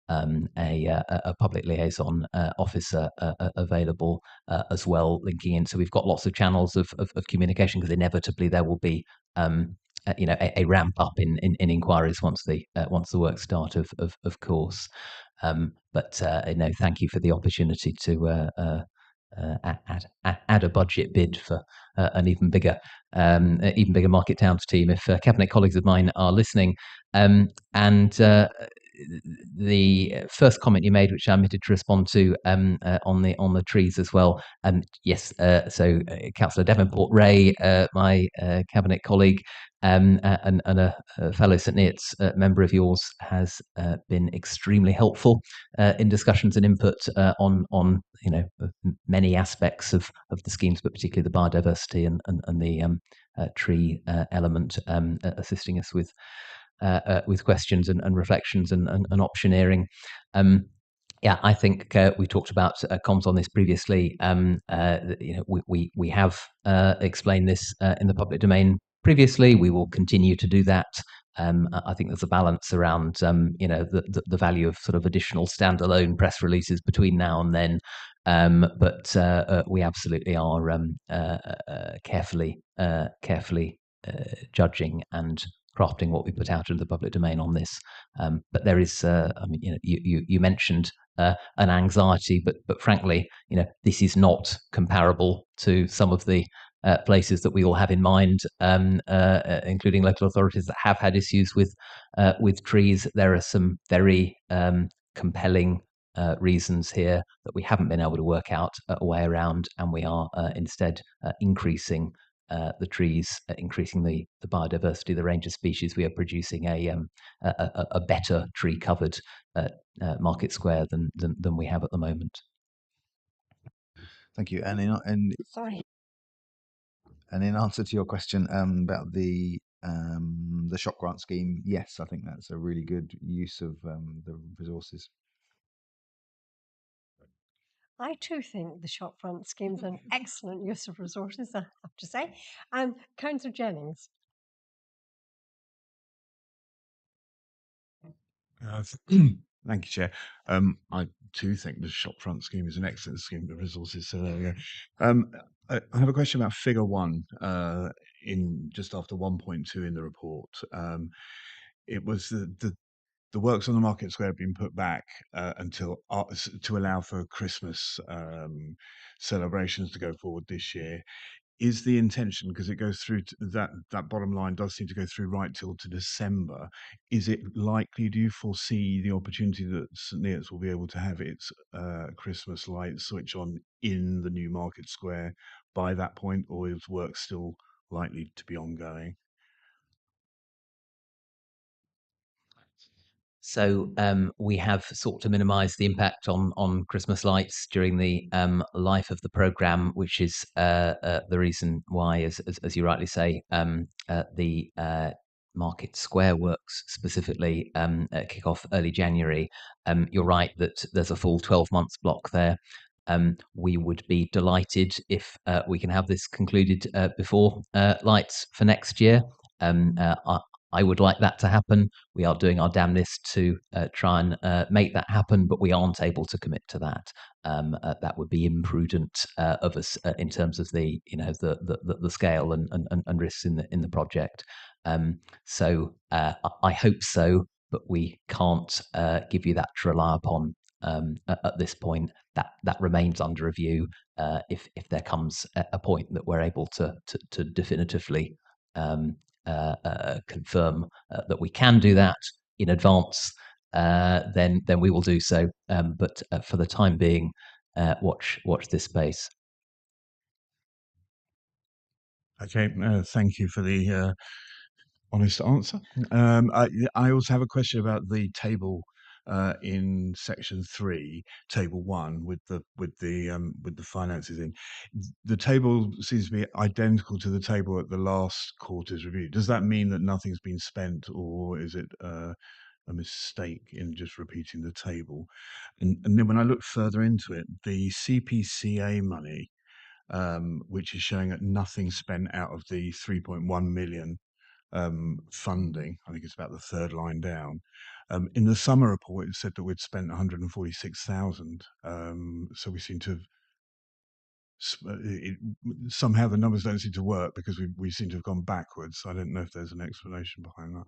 a public liaison officer available as well, linking in. So we've got lots of channels of communication, because inevitably there will be a ramp up in inquiries once the work start, of course. But no, thank you for the opportunity to add a budget bid for an even bigger Market Towns team. If cabinet colleagues of mine are listening, and the first comment you made, which I omitted to respond to, on the trees as well. Yes, so Councillor Devonport Ray, my cabinet colleague, and a fellow St Neots member of yours, has been extremely helpful in discussions and input on many aspects of the schemes, but particularly the biodiversity and the tree element, assisting us with questions and reflections and optioneering. Yeah, I think we talked about comms on this previously. We have explained this in the public domain previously. We will continue to do that. I think there's a balance around, the value of sort of additional standalone press releases between now and then. But we absolutely are carefully judging and crafting what we put out into the public domain on this. But there is, you mentioned an anxiety, but frankly, this is not comparable to some of the places that we all have in mind, including local authorities that have had issues with trees. There are some very compelling reasons here that we haven't been able to work out a way around, and we are instead increasing the trees, increasing the biodiversity, the range of species. We are producing a better tree covered market square than we have at the moment. Thank you. Sorry. And in answer to your question about the shop grant scheme, yes, I think that's a really good use of the resources. I too think the shopfront scheme is an excellent use of resources, I have to say. Councillor Jennings. Thank you, Chair. I too think the shopfront scheme is an excellent scheme of resources. So there we go. I have a question about Figure 1 in just after 1.2 in the report. It was the works on the market square have been put back until to allow for Christmas celebrations to go forward this year. Is the intention, because it goes through to that bottom line does seem to go through right till to December, is it likely, do you foresee the opportunity that St Neots will be able to have its Christmas lights switch on in the new market square by that point, or is work still likely to be ongoing? So we have sought to minimise the impact on Christmas lights during the life of the programme, which is the reason why, as you rightly say, the Market Square works specifically kick off early January. You're right that there's a full 12 months block there. We would be delighted if we can have this concluded before lights for next year. I would like that to happen. We are doing our damnedest to try and make that happen, but we aren't able to commit to that. That would be imprudent of us in terms of the the scale and risks in the project. So I hope so, but we can't give you that to rely upon at this point. That remains under review. If there comes a point that we're able to definitively confirm that we can do that in advance, then we will do so. But for the time being, watch this space. Okay, thank you for the honest answer. I also have a question about the table in section 3, table 1, with the finances in. The table seems to be identical to the table at the last quarter's review. Does that mean that nothing's been spent, or is it a mistake in just repeating the table? And then when I look further into it, the CPCA money, which is showing at nothing spent out of the 3.1 million funding. I think it's about the third line down. In the summer report, it said that we'd spent 146,000. So we seem to have somehow the numbers don't seem to work because we seem to have gone backwards. I don't know if there's an explanation behind that.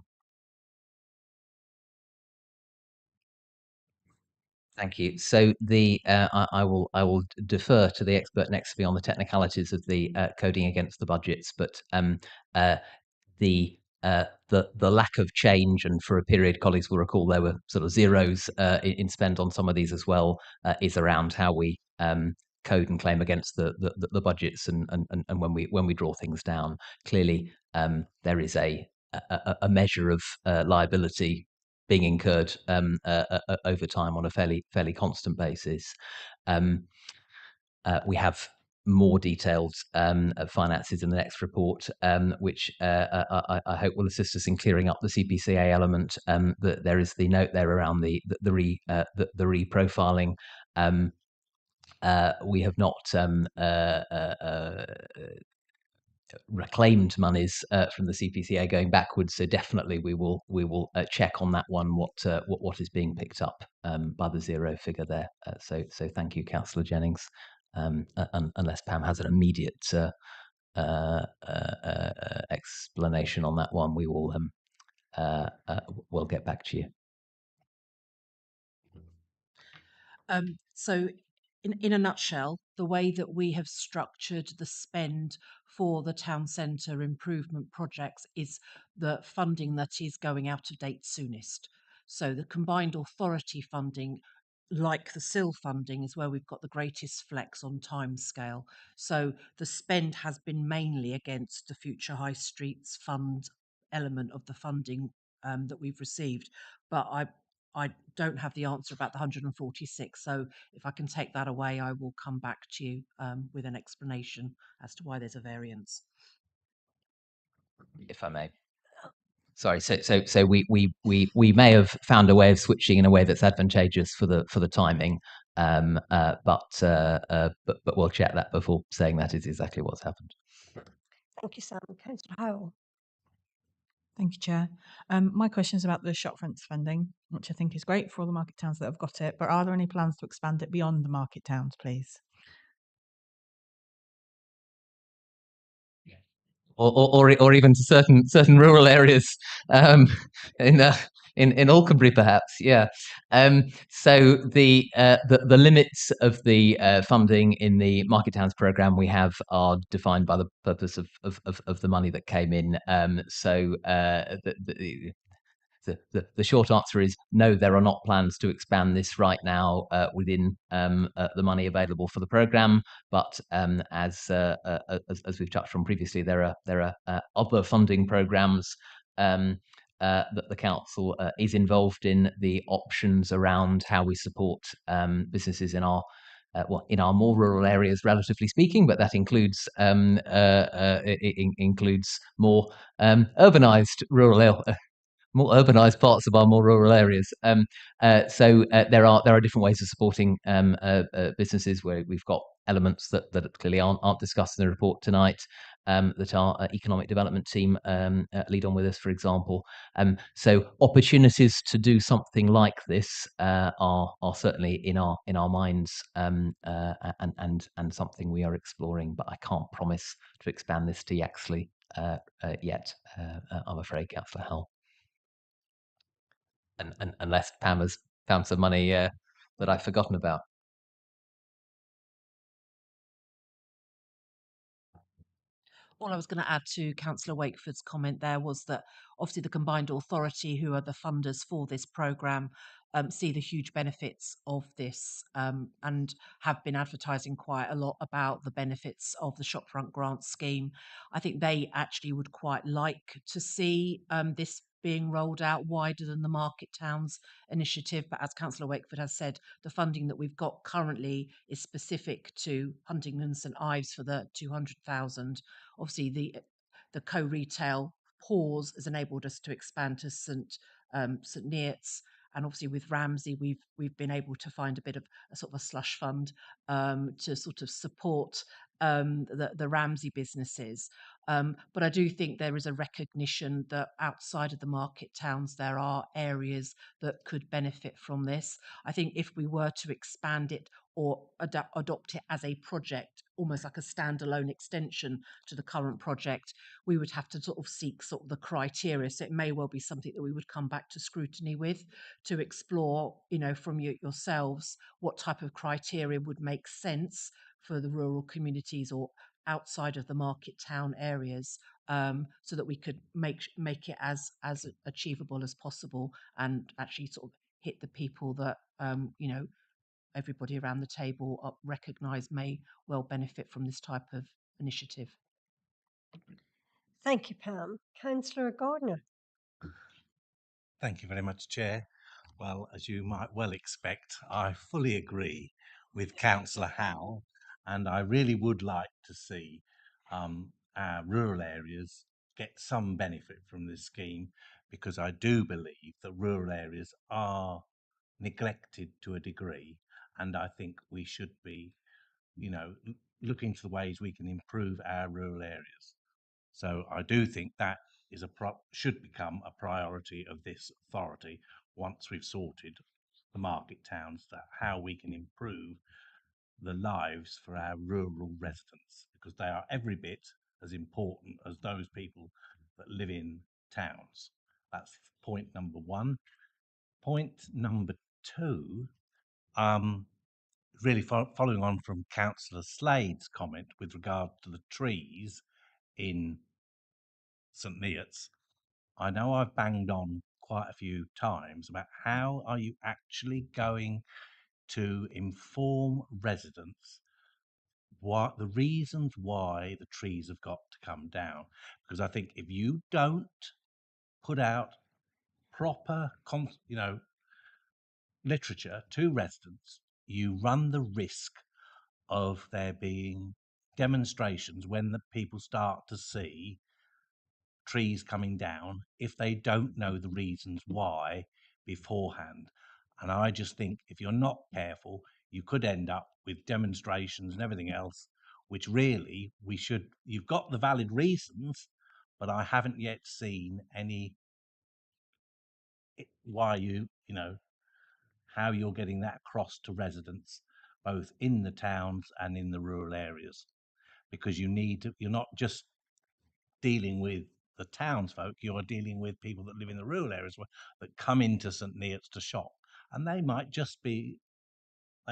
Thank you. So I will defer to the expert next to me on the technicalities of the coding against the budgets, but the lack of change, and for a period, colleagues will recall there were sort of zeros in spend on some of these as well, is around how we code and claim against the budgets and when we draw things down. Clearly, there is a measure of liability being incurred over time on a fairly constant basis. We have more detailed finances in the next report, which I hope will assist us in clearing up the CPCA element. That there is the note there around the reprofiling. We have not reclaimed monies from the CPCA going backwards, so definitely we will check on that one what is being picked up by the zero figure there. So thank you, Councillor Jennings. Unless Pam has an immediate explanation on that one, we will we'll get back to you. So in a nutshell, the way that we have structured the spend for the town centre improvement projects is the funding that is going out of date soonest. So the combined authority funding, like the SIL funding, is where we've got the greatest flex on timescale. So the spend has been mainly against the Future High Streets Fund element of the funding that we've received. But I don't have the answer about the 146. So if I can take that away, I will come back to you with an explanation as to why there's a variance. If I may. Sorry, so we may have found a way of switching in a way that's advantageous for the timing, but we'll check that before saying that is exactly what's happened. Thank you, Sam. Councillor Howell. Thank you, Chair. My question is about the shopfront spending, which I think is great for all the market towns that have got it, but are there any plans to expand it beyond the market towns, please? Or even to certain rural areas in Alconbury, perhaps. Yeah. So the limits of the funding in the Market Towns programme we have are defined by the purpose of the money that came in. So the short answer is no, there are not plans to expand this right now within the money available for the programme. But as we've touched on previously, there are other funding programmes that the council is involved in the options around how we support businesses in our in our more rural areas, relatively speaking, but that includes includes more urbanised more urbanised parts of our more rural areas. So there are different ways of supporting businesses where we've got elements that clearly aren't discussed in the report tonight. That our economic development team lead on with us, for example. So opportunities to do something like this are certainly in our minds, and something we are exploring. But I can't promise to expand this to Yaxley yet. I'm afraid, Councillor Howell. And unless Pam has found some money that I've forgotten about. All I was going to add to Councillor Wakeford's comment there was that obviously the combined authority, who are the funders for this programme, see the huge benefits of this, and have been advertising quite a lot about the benefits of the Shopfront Grant Scheme. I think they actually would quite like to see this being rolled out wider than the Market Towns initiative. But as Councillor Wakeford has said, the funding that we've got currently is specific to Huntingdon and St Ives for the 200,000. Obviously, the co-retail pause has enabled us to expand to St Neots, and obviously with Ramsey, we've been able to find a bit of a sort of a slush fund to sort of support the Ramsey businesses. But I do think there is a recognition that outside of the market towns, there are areas that could benefit from this. I think if we were to expand it or adopt it as a project, almost like a standalone extension to the current project, we would have to sort of seek sort of the criteria. So it may well be something that we would come back to scrutiny with to explore, you know, from yourselves, what type of criteria would make sense for the rural communities or outside of the market town areas, so that we could make it as achievable as possible and actually sort of hit the people that you know, everybody around the table recognise may well benefit from this type of initiative. Thank you, Pam. Councillor Gardner. Thank you very much, Chair. Well, as you might well expect, I fully agree with Councillor Howell, and I really would like to see our rural areas get some benefit from this scheme, because I do believe that rural areas are neglected to a degree, and I think we should be, you know, looking to the ways we can improve our rural areas. So I do think that is should become a priority of this authority once we've sorted the market towns, that how we can improve the lives for our rural residents, because they are every bit as important as those people that live in towns. That's point number one. Point number two, really following on from Councillor Slade's comment with regard to the trees in St Neots, I know I've banged on quite a few times about how are you actually going to inform residents what the reasons why the trees have got to come down. Because I think if you don't put out proper, you know, literature to residents, you run the risk of there being demonstrations when the people start to see trees coming down if they don't know the reasons why beforehand. And I just think if you're not careful, you could end up with demonstrations and everything else, which really you've got the valid reasons, but I haven't yet seen any why you know, how you're getting that across to residents, both in the towns and in the rural areas, because you're not just dealing with the townsfolk, you're dealing with people that live in the rural areas that come into St Neots to shop, and they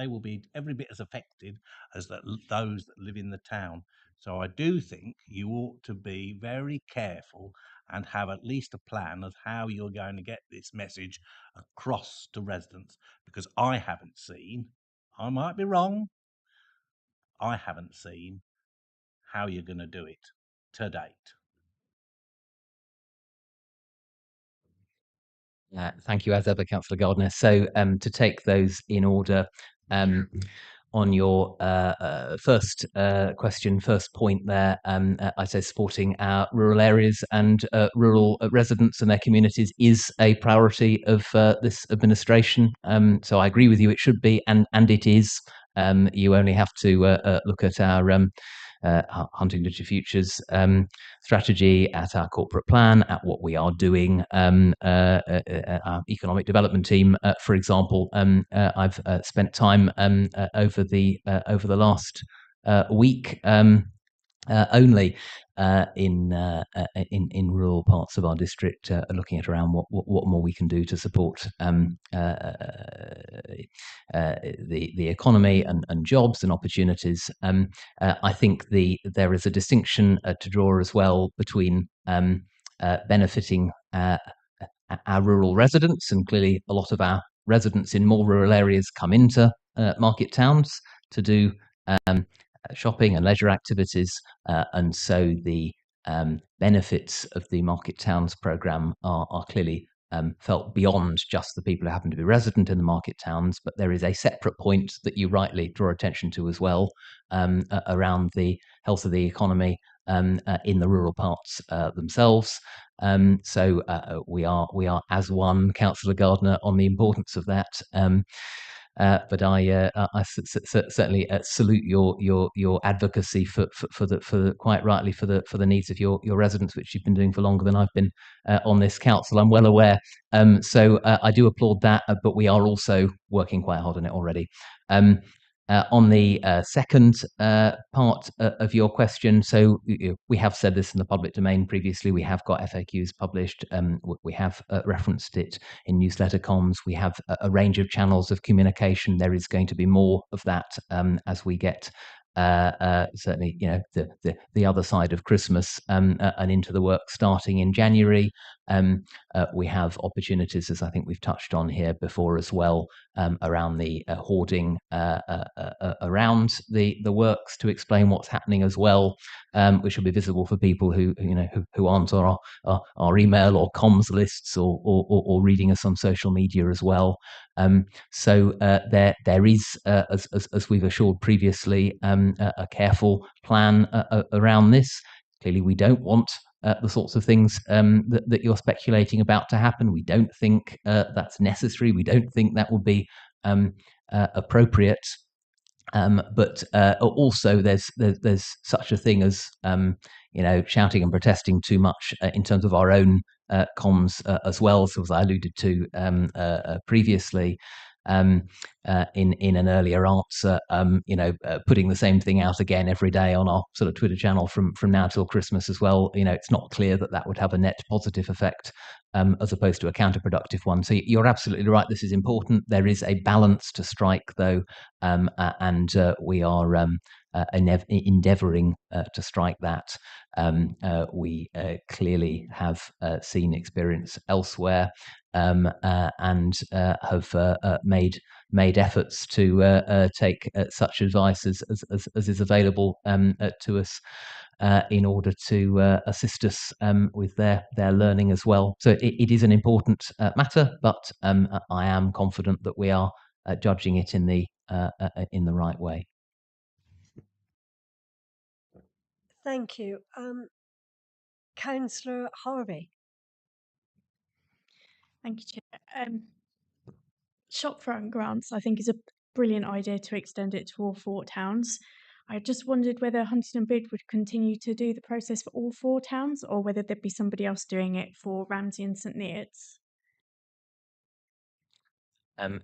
will be every bit as affected as those that live in the town. So I do think you ought to be very careful and have at least a plan of how you're going to get this message across to residents, because I haven't seen, I might be wrong, I haven't seen how you're going to do it to date. Thank you, as ever, Councillor Gardner. So to take those in order, on your first question, first point there, I say supporting our rural areas and rural residents and their communities is a priority of this administration. So I agree with you, it should be, and it is. You only have to look at our Huntingdonshire Futures strategy, at our corporate plan, at what we are doing. Our economic development team, for example, I've spent time over the last week. Only in rural parts of our district, looking at around what more we can do to support the economy and jobs and opportunities. I think there is a distinction to draw as well between benefiting our rural residents, and clearly a lot of our residents in more rural areas come into market towns to do shopping and leisure activities, and so the benefits of the Market Towns programme are clearly felt beyond just the people who happen to be resident in the market towns. But there is a separate point that you rightly draw attention to as well, around the health of the economy in the rural parts themselves. So we are as one, Councillor Gardner, on the importance of that. But I certainly salute your advocacy for quite rightly for the needs of your residents, which you've been doing for longer than I've been on this council. I'm well aware. So I do applaud that, but we are also working quite hard on it already. On the second part of your question, so we have said this in the public domain previously. We have got FAQs published. We have referenced it in newsletter comms. We have a range of channels of communication. There is going to be more of that as we get certainly, the other side of Christmas and into the work starting in January. We have opportunities, as I think we've touched on here before as well, around the hoarding around the works, to explain what's happening as well, which will be visible for people who aren't on our email or comms lists or reading us on social media as well. So there is, as we've assured previously, a careful plan around this. Clearly, we don't want the sorts of things that you're speculating about to happen. We don't think that's necessary. We don't think that would be appropriate. But also, there's such a thing as shouting and protesting too much in terms of our own comms as well. So, as I alluded to previously, in an earlier answer, putting the same thing out again every day on our sort of Twitter channel from now till Christmas as well. It's not clear that would have a net positive effect, as opposed to a counterproductive one. So you're absolutely right. This is important. There is a balance to strike, though, and we are endeavouring to strike that. We clearly have seen experience elsewhere, and have made efforts to take such advice as is available to us in order to assist us with their learning as well. So it is an important matter, but I am confident that we are judging it in the right way. Thank you. Councillor Harvey. Thank you, Chair. Shopfront grants, I think, is a brilliant idea to extend it to all 4 towns. I just wondered whether Huntingdon Bid would continue to do the process for all 4 towns, or whether there'd be somebody else doing it for Ramsey and St Neots.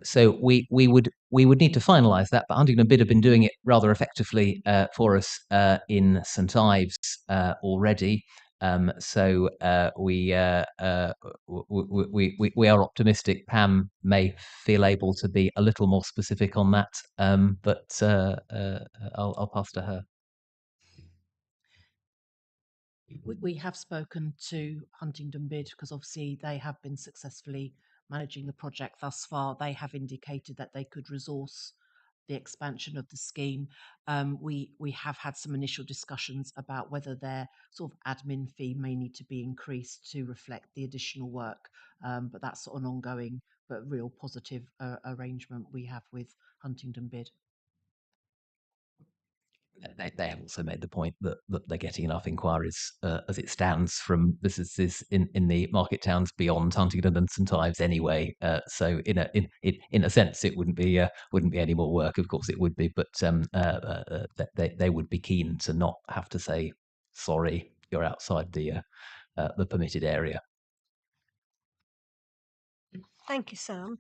So we would need to finalise that, but Huntingdon Bid have been doing it rather effectively for us in St Ives already. So we are optimistic. Pam may feel able to be a little more specific on that, but I'll pass to her. We have spoken to Huntingdon Bid because obviously they have been successfully managing the project thus far. They have indicated that they could resource the expansion of the scheme, we have had some initial discussions about whether their sort of admin fee may need to be increased to reflect the additional work. But that's an ongoing but real positive arrangement we have with Huntingdon Bid. They have also made the point that they're getting enough inquiries as it stands from businesses in the market towns beyond Huntingdon and St Ives anyway. So in a sense, it wouldn't be any more work. Of course, it would be, but they would be keen to not have to say sorry, you're outside the permitted area. Thank you, Sam.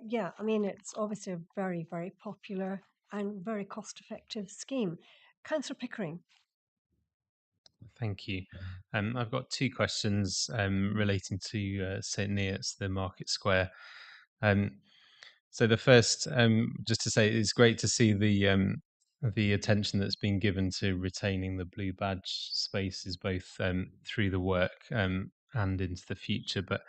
Yeah, I mean, it's obviously a very, very popular and very cost-effective scheme. Councillor Pickering. Thank you. I've got two questions relating to St Neots, the Market Square. So the first, just to say, it's great to see the attention that's been given to retaining the blue badge spaces, both through the work and into the future. But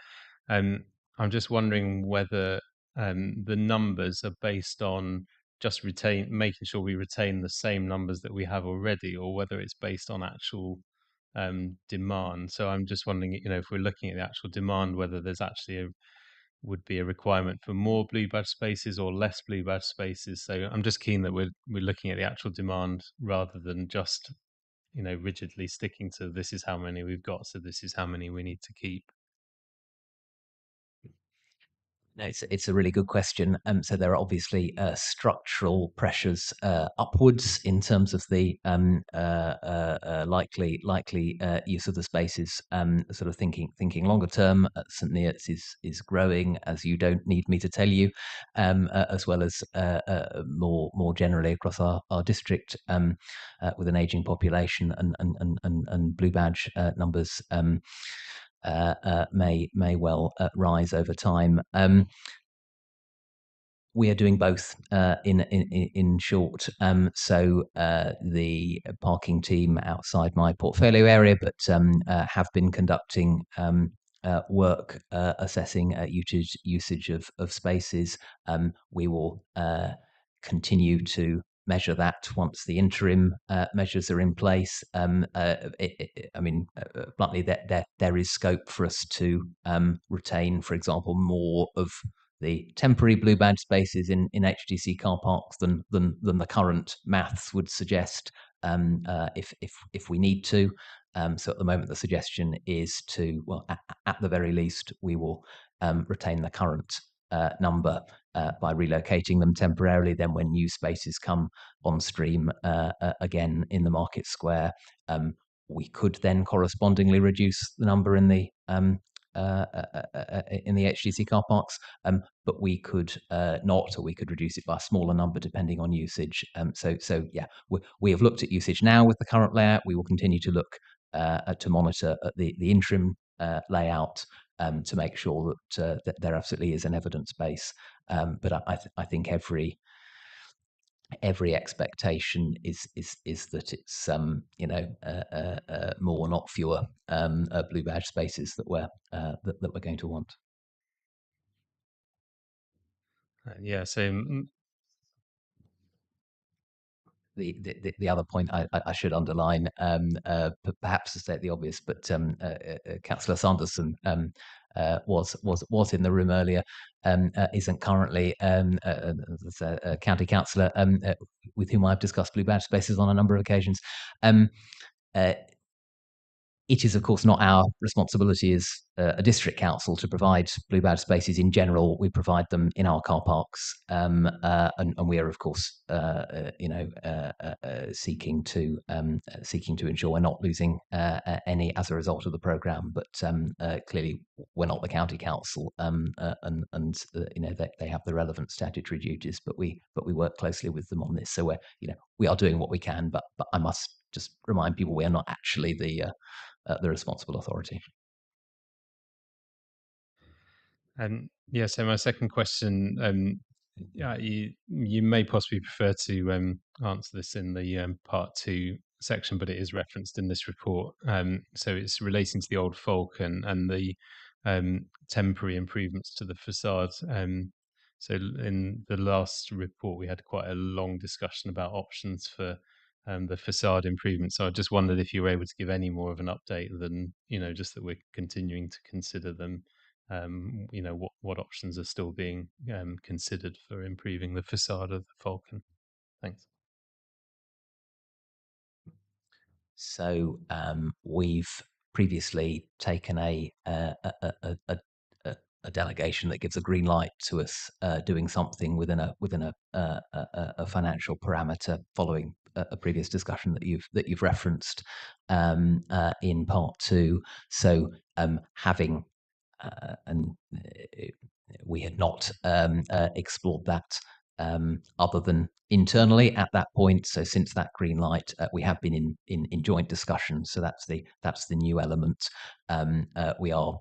I'm just wondering whether the numbers are based on just making sure we retain the same numbers that we have already, or whether it's based on actual demand. So I'm just wondering, if we're looking at the actual demand, whether there's actually would be a requirement for more blue badge spaces or less blue badge spaces. So I'm just keen that we're looking at the actual demand rather than just rigidly sticking to this is how many we've got, so this is how many we need to keep. No, it's a really good question. So there are obviously structural pressures upwards in terms of the likely use of the spaces. Sort of thinking longer term, St Neots is growing, as you don't need me to tell you, as well as more generally across our district with an ageing population and blue badge numbers. May well rise over time. We are doing both in short. So the parking team outside my portfolio area, but have been conducting work assessing usage of spaces. We will continue to measure that once the interim measures are in place. Bluntly, there is scope for us to retain, for example, more of the temporary blue badge spaces in HDC car parks than the current maths would suggest, if we need to. So at the moment, the suggestion is to, well, at the very least, we will retain the current number by relocating them temporarily. Then when new spaces come on stream again in the Market Square, we could then correspondingly reduce the number in the HGC car parks, but we could not, or we could reduce it by a smaller number depending on usage. So yeah, we have looked at usage now with the current layout. We will continue to look to monitor the interim layout to make sure that there absolutely is an evidence base. But I think every expectation is that it's more, not fewer, blue badge spaces that we're going to want. Yeah. So the other point I should underline, perhaps to state the obvious, but Councillor Sanderson was in the room earlier, isn't currently a county councillor with whom I've discussed blue badge spaces on a number of occasions. It is, of course, not our responsibility as a district council to provide blue badge spaces in general. We provide them in our car parks, and we are, of course, seeking to ensure we're not losing any as a result of the programme. But clearly, we're not the county council, and they have the relevant statutory duties. But we work closely with them on this. So we are doing what we can. But I must just remind people we are not actually the responsible authority. Yeah. So my second question, you may possibly prefer to answer this in the part 2 section, but it is referenced in this report. So it's relating to the Old Folk and the temporary improvements to the facade. So in the last report, we had quite a long discussion about options for the facade improvement. So I just wondered if you were able to give any more of an update than, just that we're continuing to consider them. What options are still being considered for improving the facade of the Falcon? Thanks. So we've previously taken a delegation that gives a green light to us doing something within a financial parameter, following a previous discussion that you've referenced in part two. So having and we had not explored that other than internally at that point. So since that green light, we have been in joint discussions. So that's the new element. We are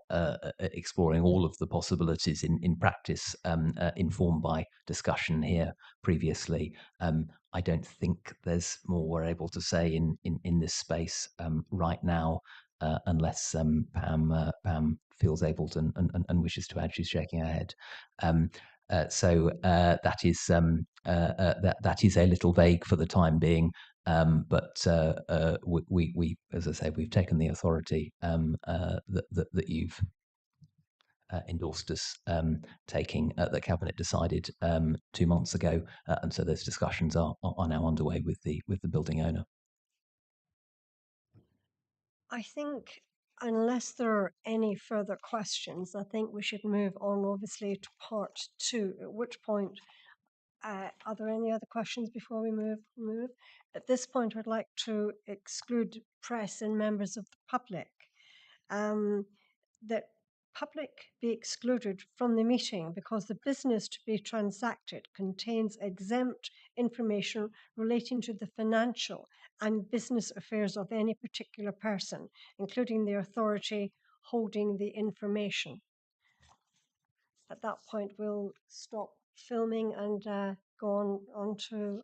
exploring all of the possibilities in practice, informed by discussion here previously. I don't think there's more we're able to say in this space right now, unless Pam feels able to and wishes to add. She's shaking her head. So that is that is a little vague for the time being. But we, as I say, we've taken the authority that you've endorsed us taking, that Cabinet decided 2 months ago, and so those discussions are now underway with the building owner. I think unless there are any further questions, I think we should move on obviously to part two, at which point, are there any other questions before we move? At this point, I'd like to exclude press and members of the public. That public be excluded from the meeting because the business to be transacted contains exempt information relating to the financial and business affairs of any particular person, including the authority holding the information. At that point, we'll stop filming and go on to